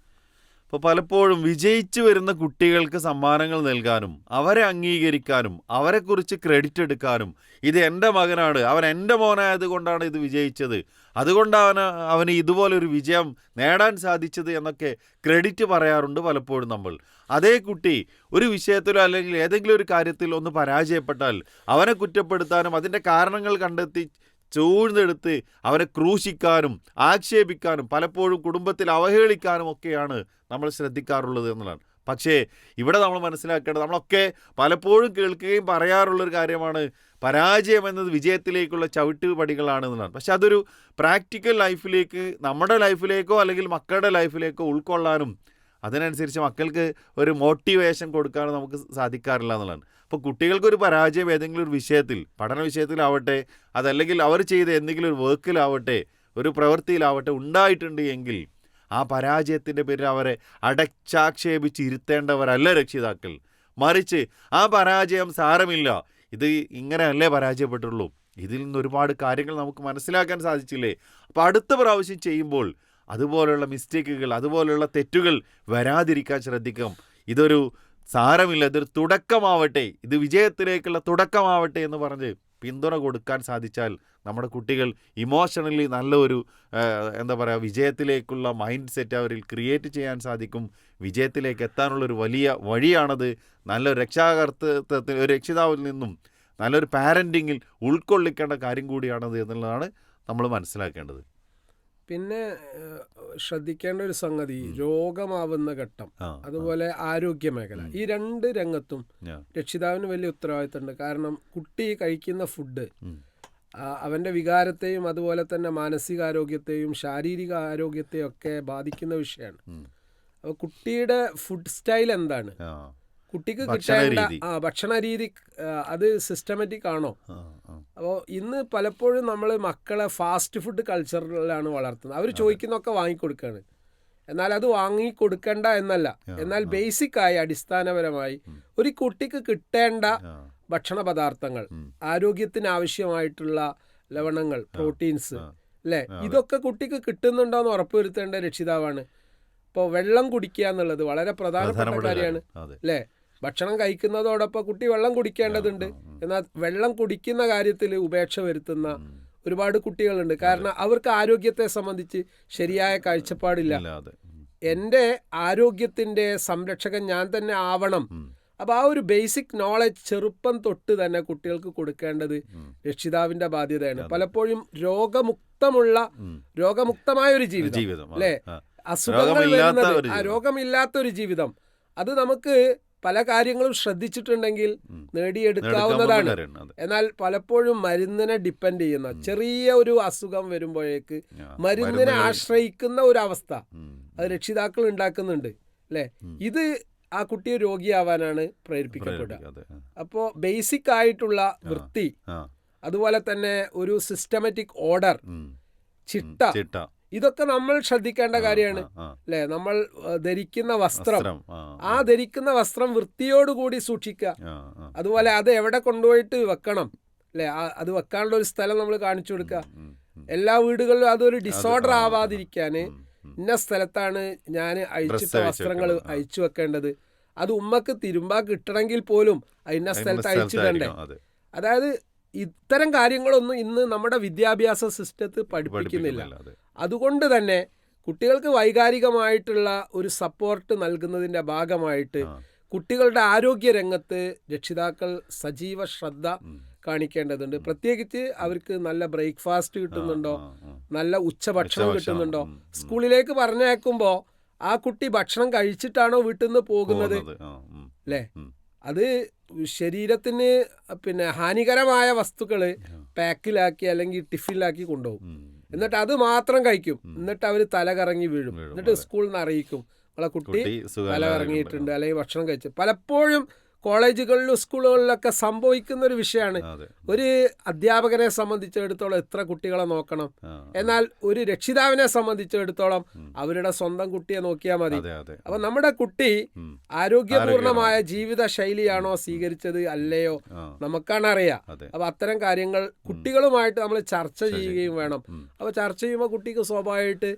അപ്പോൾ പലപ്പോഴും വിജയിച്ചു വരുന്ന കുട്ടികൾക്ക് സമ്മാനങ്ങൾ നൽകാനും, അവരെ അംഗീകരിക്കാനും, അവരെക്കുറിച്ച് ക്രെഡിറ്റ് എടുക്കാനും, ഇത് എൻ്റെ മകനാണ്, അവൻ എൻ്റെ മോനായത് കൊണ്ടാണ് ഇത് വിജയിച്ചത്, അതുകൊണ്ടാണ് അവന് ഇതുപോലൊരു വിജയം നേടാൻ സാധിച്ചത് എന്നൊക്കെ ക്രെഡിറ്റ് പറയാറുണ്ട് പലപ്പോഴും നമ്മൾ. അതേ കുട്ടി ഒരു വിഷയത്തിലോ അല്ലെങ്കിൽ ഏതെങ്കിലും ഒരു കാര്യത്തിൽ ഒന്ന് പരാജയപ്പെട്ടാൽ അവനെ കുറ്റപ്പെടുത്താനും അതിൻ്റെ കാരണങ്ങൾ കണ്ടെത്തി ചൂഴ്ന്നെടുത്ത് അവരെ ക്രൂശിക്കാനും ആക്ഷേപിക്കാനും പലപ്പോഴും കുടുംബത്തിൽ അവഹേളിക്കാനും ഒക്കെയാണ് നമ്മൾ ശ്രദ്ധിക്കാറുള്ളത് എന്നുള്ളതാണ്. പക്ഷേ ഇവിടെ നമ്മൾ മനസ്സിലാക്കേണ്ടത്, നമ്മളൊക്കെ പലപ്പോഴും കേൾക്കുകയും പറയാറുള്ളൊരു കാര്യമാണ്, പരാജയം എന്നത് വിജയത്തിലേക്കുള്ള ചവിട്ടുപടികളാണ് എന്നുള്ളതാണ്. പക്ഷെ അതൊരു പ്രാക്ടിക്കൽ ലൈഫിലേക്ക്, നമ്മുടെ ലൈഫിലേക്കോ അല്ലെങ്കിൽ മക്കളുടെ ലൈഫിലേക്കോ ഉൾക്കൊള്ളാനും അതിനനുസരിച്ച് മക്കൾക്ക് ഒരു മോട്ടിവേഷൻ കൊടുക്കാൻ നമുക്ക് സാധിക്കാറില്ല എന്നുള്ളതാണ്. അപ്പോൾ കുട്ടികൾക്കൊരു പരാജയം ഏതെങ്കിലും ഒരു വിഷയത്തിൽ, പഠന വിഷയത്തിലാവട്ടെ, അതല്ലെങ്കിൽ അവർ ചെയ്ത എന്തെങ്കിലും ഒരു വർക്കിലാവട്ടെ, ഒരു പ്രവൃത്തിയിലാവട്ടെ ഉണ്ടായിട്ടുണ്ട് എങ്കിൽ ആ പരാജയത്തിൻ്റെ പേരിൽ അവരെ അടച്ചാക്ഷേപിച്ച് ഇരുത്തേണ്ടവരല്ല രക്ഷിതാക്കൾ. മറിച്ച് ആ പരാജയം സാരമില്ല, ഇത് ഇങ്ങനെയല്ലേ പരാജയപ്പെട്ടുള്ളൂ, ഇതിൽ നിന്ന് ഒരുപാട് കാര്യങ്ങൾ നമുക്ക് മനസ്സിലാക്കാൻ സാധിച്ചില്ലേ, അപ്പോൾ അടുത്ത പ്രാവശ്യം ചെയ്യുമ്പോൾ അതുപോലെയുള്ള മിസ്റ്റേക്കുകൾ, അതുപോലെയുള്ള തെറ്റുകൾ വരാതിരിക്കാൻ ശ്രദ്ധിക്കാം. ഇതൊരു സാരമില്ല, ഇതൊരു തുടക്കമാവട്ടെ, ഇത് വിജയത്തിലേക്കുള്ള തുടക്കമാവട്ടെ എന്ന് പറഞ്ഞ് പിന്തുണ കൊടുക്കാൻ സാധിച്ചാൽ നമ്മുടെ കുട്ടികൾ ഇമോഷണലി നല്ലൊരു എന്താ പറയുക, വിജയത്തിലേക്കുള്ള മൈൻഡ് സെറ്റ് അവരിൽ ക്രിയേറ്റ് ചെയ്യാൻ സാധിക്കും. വിജയത്തിലേക്ക് എത്താനുള്ളൊരു വലിയ വഴിയാണത്. നല്ലൊരു രക്ഷാകർത്തൃത്വത്തിൽ, ഒരു രക്ഷിതാവിൽ നിന്നും നല്ലൊരു പാരൻറ്റിങ്ങിൽ ഉൾക്കൊള്ളിക്കേണ്ട കാര്യം കൂടിയാണത് എന്നുള്ളതാണ് നമ്മൾ മനസ്സിലാക്കേണ്ടത്. പിന്നെ ശ്രദ്ധിക്കേണ്ട ഒരു സംഗതി രോഗമാവുന്ന ഘട്ടം, അതുപോലെ ആരോഗ്യ മേഖല, ഈ രണ്ട് രംഗത്തും രക്ഷിതാവിന് വലിയ ഉത്തരവാദിത്തമുണ്ട്. കാരണം കുട്ടി കഴിക്കുന്ന ഫുഡ് അവൻ്റെ വികാരത്തെയും അതുപോലെ തന്നെ മാനസികാരോഗ്യത്തെയും ശാരീരിക ആരോഗ്യത്തെയും ഒക്കെ ബാധിക്കുന്ന വിഷയമാണ്. അപ്പോൾ കുട്ടിയുടെ ഫുഡ് സ്റ്റൈൽ എന്താണ്, കുട്ടിക്ക് കിട്ടേണ്ട ഭക്ഷണ രീതി അത് സിസ്റ്റമാറ്റിക് ആണോ? അപ്പോൾ ഇന്ന് പലപ്പോഴും നമ്മൾ മക്കളെ ഫാസ്റ്റ് ഫുഡ് കൾച്ചറിലാണ് വളർത്തുന്നത്. അവർ ചോദിക്കുന്നതൊക്കെ വാങ്ങിക്കൊടുക്കുകയാണ്. എന്നാൽ അത് വാങ്ങിക്കൊടുക്കേണ്ട എന്നല്ല, എന്നാൽ ബേസിക്കായി അടിസ്ഥാനപരമായി ഒരു കുട്ടിക്ക് കിട്ടേണ്ട ഭക്ഷണ പദാർത്ഥങ്ങൾ, ആരോഗ്യത്തിന് ആവശ്യമായിട്ടുള്ള ലവണങ്ങൾ, പ്രോട്ടീൻസ് അല്ലേ, ഇതൊക്കെ കുട്ടിക്ക് കിട്ടുന്നുണ്ടോ എന്ന് ഉറപ്പുവരുത്തേണ്ട രക്ഷിതാവാണ്. ഇപ്പോൾ വെള്ളം കുടിക്കുക എന്നുള്ളത് വളരെ പ്രധാനപ്പെട്ട കാര്യമാണ് അല്ലേ. ഭക്ഷണം കഴിക്കുന്നതോടൊപ്പം കുട്ടി വെള്ളം കുടിക്കേണ്ടതുണ്ട്. എന്നാൽ വെള്ളം കുടിക്കുന്ന കാര്യത്തിൽ ഉപേക്ഷ വരുത്തുന്ന ഒരുപാട് കുട്ടികളുണ്ട്. കാരണം അവർക്ക് ആരോഗ്യത്തെ സംബന്ധിച്ച് ശരിയായ കാഴ്ചപ്പാടില്ല. എൻ്റെ ആരോഗ്യത്തിൻ്റെ സംരക്ഷകൻ ഞാൻ തന്നെ ആവണം. അപ്പോൾ ആ ഒരു ബേസിക് നോളജ് ചെറുപ്പം തൊട്ട് തന്നെ കുട്ടികൾക്ക് കൊടുക്കേണ്ടത് രക്ഷിതാവിൻ്റെ ബാധ്യതയാണ്. പലപ്പോഴും രോഗമുക്തമായ ഒരു ജീവിതം അല്ലേ, അസുഖങ്ങൾ വരുന്നത്, രോഗമില്ലാത്തൊരു ജീവിതം, അത് നമുക്ക് പല കാര്യങ്ങളും ശ്രദ്ധിച്ചിട്ടുണ്ടെങ്കിൽ നേടിയെടുക്കാവുന്നതാണ്. എന്നാൽ പലപ്പോഴും മരുന്നിനെ ഡിപ്പെൻഡ് ചെയ്യുന്ന, ചെറിയ ഒരു അസുഖം വരുമ്പോഴേക്ക് മരുന്നിനെ ആശ്രയിക്കുന്ന ഒരു അവസ്ഥ അത് രക്ഷിതാക്കൾ ഉണ്ടാക്കുന്നുണ്ട് അല്ലേ. ഇത് ആ കുട്ടിയെ രോഗിയാവാനാണ് പ്രേരിപ്പിക്കപ്പെടുക. അപ്പോൾ ബേസിക് ആയിട്ടുള്ള വൃത്തി, അതുപോലെ തന്നെ ഒരു സിസ്റ്റമാറ്റിക് ഓർഡർ, ചിട്ട, ഇതൊക്കെ നമ്മൾ ശ്രദ്ധിക്കേണ്ട കാര്യമാണ് അല്ലേ. നമ്മൾ ധരിക്കുന്ന വസ്ത്രം, ആ ധരിക്കുന്ന വസ്ത്രം വൃത്തിയോടുകൂടി സൂക്ഷിക്കുക. അതുപോലെ അത് എവിടെ കൊണ്ടുപോയിട്ട് വെക്കണം അല്ലേ, അത് വെക്കാനുള്ള ഒരു സ്ഥലം നമ്മൾ കാണിച്ചു കൊടുക്കുക. എല്ലാ വീടുകളിലും അതൊരു ഡിസോർഡർ ആവാതിരിക്കാൻ ഇന്ന സ്ഥലത്താണ് ഞാൻ അഴിച്ചിട്ട വസ്ത്രങ്ങൾ അഴിച്ചു വെക്കേണ്ടത്. അത് ഉമ്മക്ക് തിരുമ്പാ കിട്ടണമെങ്കിൽ പോലും ഇന്ന സ്ഥലത്ത് അഴിച്ചിടണ്ടേ. അതായത് ഇത്തരം കാര്യങ്ങളൊന്നും ഇന്ന് നമ്മുടെ വിദ്യാഭ്യാസ സിസ്റ്റത്തിൽ പഠിപ്പിക്കുന്നില്ല. അതുകൊണ്ട് തന്നെ കുട്ടികൾക്ക് വൈകാരികമായിട്ടുള്ള ഒരു സപ്പോർട്ട് നൽകുന്നതിൻ്റെ ഭാഗമായിട്ട് കുട്ടികളുടെ ആരോഗ്യ രംഗത്ത് രക്ഷിതാക്കൾ സജീവ ശ്രദ്ധ കാണിക്കേണ്ടതുണ്ട്. പ്രത്യേകിച്ച് അവർക്ക് നല്ല ബ്രേക്ക്ഫാസ്റ്റ് കിട്ടുന്നുണ്ടോ, നല്ല ഉച്ചഭക്ഷണം കിട്ടുന്നുണ്ടോ, സ്കൂളിലേക്ക് പറഞ്ഞയക്കുമ്പോൾ ആ കുട്ടി ഭക്ഷണം കഴിച്ചിട്ടാണോ വീട്ടിൽ നിന്ന് പോകുന്നത് അല്ലേ. അത് ശരീരത്തിന് ഹാനികരമായ വസ്തുക്കൾ പാക്കിലാക്കി അല്ലെങ്കിൽ ടിഫിനിലാക്കി കൊണ്ടുപോകും. എന്നിട്ട് അത് മാത്രം കഴിക്കും. എന്നിട്ട് അവർ തല കറങ്ങി വീഴും. എന്നിട്ട് സ്കൂളിൽ നിന്ന് അറിയിക്കും, നമ്മളെ കുട്ടി തല കറങ്ങിയിട്ടുണ്ട് അല്ലെങ്കിൽ ഭക്ഷണം കഴിച്ചു. പലപ്പോഴും കോളേജുകളിലും സ്കൂളുകളിലൊക്കെ സംഭവിക്കുന്ന ഒരു വിഷയമാണ്. ഒരു അധ്യാപകനെ സംബന്ധിച്ചിടത്തോളം എത്ര കുട്ടികളെ നോക്കണം, എന്നാൽ ഒരു രക്ഷിതാവിനെ സംബന്ധിച്ചിടത്തോളം അവരുടെ സ്വന്തം കുട്ടിയെ നോക്കിയാൽ മതി. അപ്പൊ നമ്മുടെ കുട്ടി ആരോഗ്യപൂർണമായ ജീവിത ശൈലിയാണോ സ്വീകരിച്ചത് അല്ലയോ നമുക്കാണ് അറിയാം. അപ്പൊ അത്തരം കാര്യങ്ങൾ കുട്ടികളുമായിട്ട് നമ്മൾ ചർച്ച ചെയ്യുകയും വേണം. അപ്പൊ ചർച്ച ചെയ്യുമ്പോൾ കുട്ടിക്ക് സ്വാഭാവികമായിട്ട്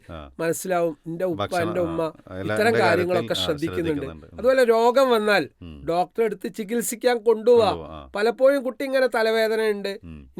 മനസ്സിലാവും, എൻ്റെ ഉപ്പ എൻ്റെ ഉമ്മ ഇത്തരം കാര്യങ്ങളൊക്കെ ശ്രദ്ധിക്കുന്നുണ്ട്. അതുപോലെ രോഗം വന്നാൽ ഡോക്ടറെ എടുത്ത് ചികിത്സിക്കാൻ കൊണ്ടുപോവാ. പലപ്പോഴും കുട്ടി ഇങ്ങനെ തലവേദന ഉണ്ട്,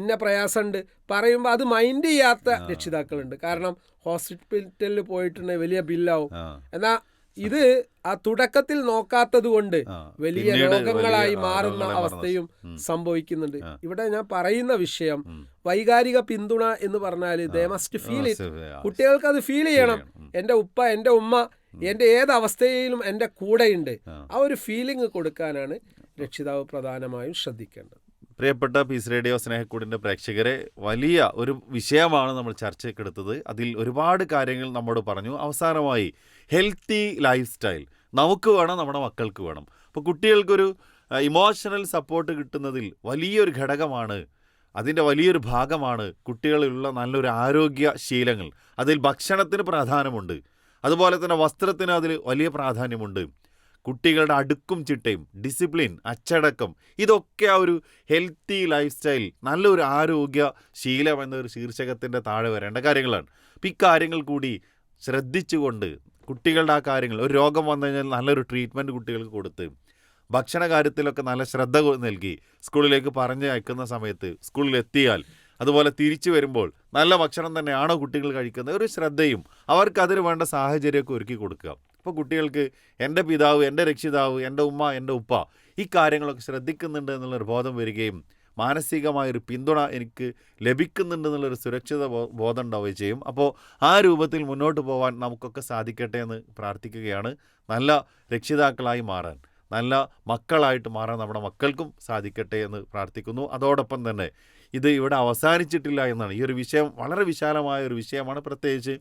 ഇന്ന പ്രയാസമുണ്ട് പറയുമ്പോൾ അത് മൈൻഡ് ചെയ്യാത്ത രക്ഷിതാക്കളുണ്ട്. കാരണം ഹോസ്പിറ്റലിൽ പോയിട്ടുണ്ടെങ്കിൽ വലിയ ബില്ലാവും. എന്നാൽ ഇത് ആ തുടക്കത്തിൽ നോക്കാത്തത് കൊണ്ട് വലിയ രോഗങ്ങളായി മാറുന്ന അവസ്ഥയും സംഭവിക്കുന്നുണ്ട്. ഇവിടെ ഞാൻ പറയുന്ന വിഷയം വൈകാരിക പിന്തുണ എന്ന് പറഞ്ഞാൽ ദേ മസ്റ്റ് ഫീൽ ഇറ്റ്. കുട്ടികൾക്ക് അത് ഫീൽ ചെയ്യണം. എൻ്റെ ഉപ്പ എൻ്റെ ഉമ്മ എൻ്റെ ഏത് അവസ്ഥയിലും എൻ്റെ കൂടെയുണ്ട്. ആ ഒരു ഫീലിംഗ് കൊടുക്കാനാണ് രക്ഷിതാവ് പ്രധാനമായും ശ്രദ്ധിക്കേണ്ടത്. പ്രിയപ്പെട്ട പീസ് റേഡിയോ സ്നേഹക്കൂടിൻ്റെ പ്രേക്ഷകരെ, വലിയ ഒരു വിഷയമാണ് നമ്മൾ ചർച്ചയ്ക്കെടുത്തത്. അതിൽ ഒരുപാട് കാര്യങ്ങൾ നമ്മോട് പറഞ്ഞു. അവസാനമായി ഹെൽത്തി ലൈഫ് സ്റ്റൈൽ നമുക്ക് വേണം, നമ്മുടെ മക്കൾക്ക് വേണം. അപ്പോൾ കുട്ടികൾക്കൊരു ഇമോഷണൽ സപ്പോർട്ട് കിട്ടുന്നതിൽ വലിയൊരു ഘടകമാണ്, അതിൻ്റെ വലിയൊരു ഭാഗമാണ് കുട്ടികളിലുള്ള നല്ലൊരു ആരോഗ്യ ശീലങ്ങൾ. അതിൽ ഭക്ഷണത്തിന് പ്രാധാന്യമുണ്ട്, അതുപോലെ തന്നെ വസ്ത്രത്തിന് അതിൽ വലിയ പ്രാധാന്യമുണ്ട്. കുട്ടികളുടെ അടുക്കും ചിട്ടയും ഡിസിപ്ലിൻ, അച്ചടക്കം, ഇതൊക്കെ ആ ഒരു ഹെൽത്തി ലൈഫ് സ്റ്റൈൽ, നല്ലൊരു ആരോഗ്യ ശീലം എന്നൊരു ശീർഷകത്തിൻ്റെ താഴെ വരേണ്ട കാര്യങ്ങളാണ്. അപ്പം ഈ കാര്യങ്ങൾ കൂടി ശ്രദ്ധിച്ചുകൊണ്ട് കുട്ടികളുടെ ആ കാര്യങ്ങൾ, ഒരു രോഗം വന്നു കഴിഞ്ഞാൽ നല്ലൊരു ട്രീറ്റ്മെൻറ്റ് കുട്ടികൾക്ക് കൊടുത്ത്, ഭക്ഷണ കാര്യത്തിലൊക്കെ നല്ല ശ്രദ്ധ നൽകി സ്കൂളിലേക്ക് പറഞ്ഞ് അയക്കുന്ന സമയത്ത്, സ്കൂളിലെത്തിയാൽ അതുപോലെ തിരിച്ചു വരുമ്പോൾ നല്ല ഭക്ഷണം തന്നെയാണോ കുട്ടികൾ കഴിക്കുന്നത്, ഒരു ശ്രദ്ധയും അവർക്കതിന് വേണ്ട സാഹചര്യമൊക്കെ ഒരുക്കി കൊടുക്കുക. അപ്പോൾ കുട്ടികൾക്ക് എൻ്റെ പിതാവ്, എൻ്റെ രക്ഷിതാവ്, എൻ്റെ ഉമ്മ, എൻ്റെ ഉപ്പ ഈ കാര്യങ്ങളൊക്കെ ശ്രദ്ധിക്കുന്നുണ്ട് എന്നുള്ളൊരു ബോധം വരികയും മാനസികമായൊരു പിന്തുണ എനിക്ക് ലഭിക്കുന്നുണ്ട് എന്നുള്ളൊരു സുരക്ഷിത ബോധം ഉണ്ടാവുകയും ചെയ്യും. അപ്പോൾ ആ രൂപത്തിൽ മുന്നോട്ട് പോകാൻ നമുക്കൊക്കെ സാധിക്കട്ടെ എന്ന് പ്രാർത്ഥിക്കുകയാണ്. നല്ല രക്ഷിതാക്കളായി മാറാൻ, നല്ല മക്കളായിട്ട് മാറാൻ നമ്മുടെ മക്കൾക്കും സാധിക്കട്ടെ എന്ന് പ്രാർത്ഥിക്കുന്നു. അതോടൊപ്പം തന്നെ ഇത് ഇവിടെ അവസാനിച്ചിട്ടില്ല എന്നാണ്. ഈ ഒരു വിഷയം വളരെ വിശാലമായ ഒരു വിഷയമാണ്. പ്രത്യേകിച്ച്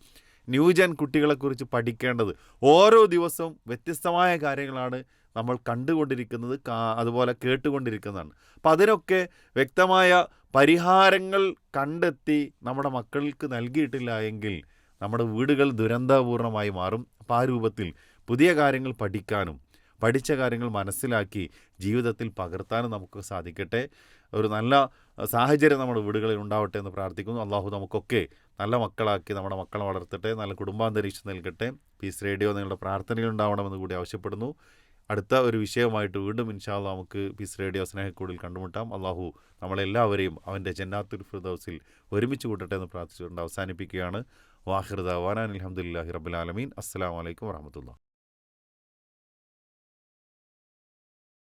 ന്യൂജൻ കുട്ടികളെക്കുറിച്ച് പഠിക്കേണ്ടത് ഓരോ ദിവസവും വ്യത്യസ്തമായ കാര്യങ്ങളാണ് നമ്മൾ കണ്ടുകൊണ്ടിരിക്കുന്നത്, അതുപോലെ കേട്ടുകൊണ്ടിരിക്കുന്നതാണ്. അപ്പം അതിനൊക്കെ വ്യക്തമായ പരിഹാരങ്ങൾ കണ്ടെത്തി നമ്മുടെ മക്കൾക്ക് നൽകിയിട്ടില്ല എങ്കിൽ നമ്മുടെ വീടുകൾ ദുരന്തപൂർണമായി മാറും. അപ്പം ആ രൂപത്തിൽ പുതിയ കാര്യങ്ങൾ പഠിക്കാനും പഠിച്ച കാര്യങ്ങൾ മനസ്സിലാക്കി ജീവിതത്തിൽ പകർത്താനും നമുക്ക് സാധിക്കട്ടെ. ഒരു നല്ല സാഹചര്യം നമ്മുടെ വീടുകളിൽ ഉണ്ടാവട്ടെ എന്ന് പ്രാർത്ഥിക്കുന്നു. അള്ളാഹു നമുക്കൊക്കെ നല്ല മക്കളാക്കി നമ്മുടെ മക്കളെ വളർത്തട്ടെ, നല്ല കുടുംബാന്തരീക്ഷം നൽകട്ടെ. പീസ് റേഡിയോ നിങ്ങളുടെ പ്രാർത്ഥനകൾ ഉണ്ടാവണമെന്ന് കൂടി ആവശ്യപ്പെടുന്നു. അടുത്ത ഒരു വിഷയമായിട്ട് വീണ്ടും ഇൻഷാ അല്ലാഹ് നമുക്ക് പീസ് റേഡിയോ സ്നേഹക്കൂടിൽ കണ്ടുമുട്ടാം. അള്ളാഹു നമ്മളെല്ലാവരെയും അവൻ്റെ ജന്നാത്തുൽ ഫിർദൗസിൽ ഒരുമിച്ച് കൂട്ടട്ടെ എന്ന് പ്രാർത്ഥിച്ചുകൊണ്ട് അവസാനിപ്പിക്കുകയാണ്. വാഹിർ ദഅ്വാനാ അൽഹംദുലില്ലാഹി റബ്ബിൽ ആലമീൻ. അസ്സലാമു അലൈക്കും വറഹ്മത്തുള്ളാഹി.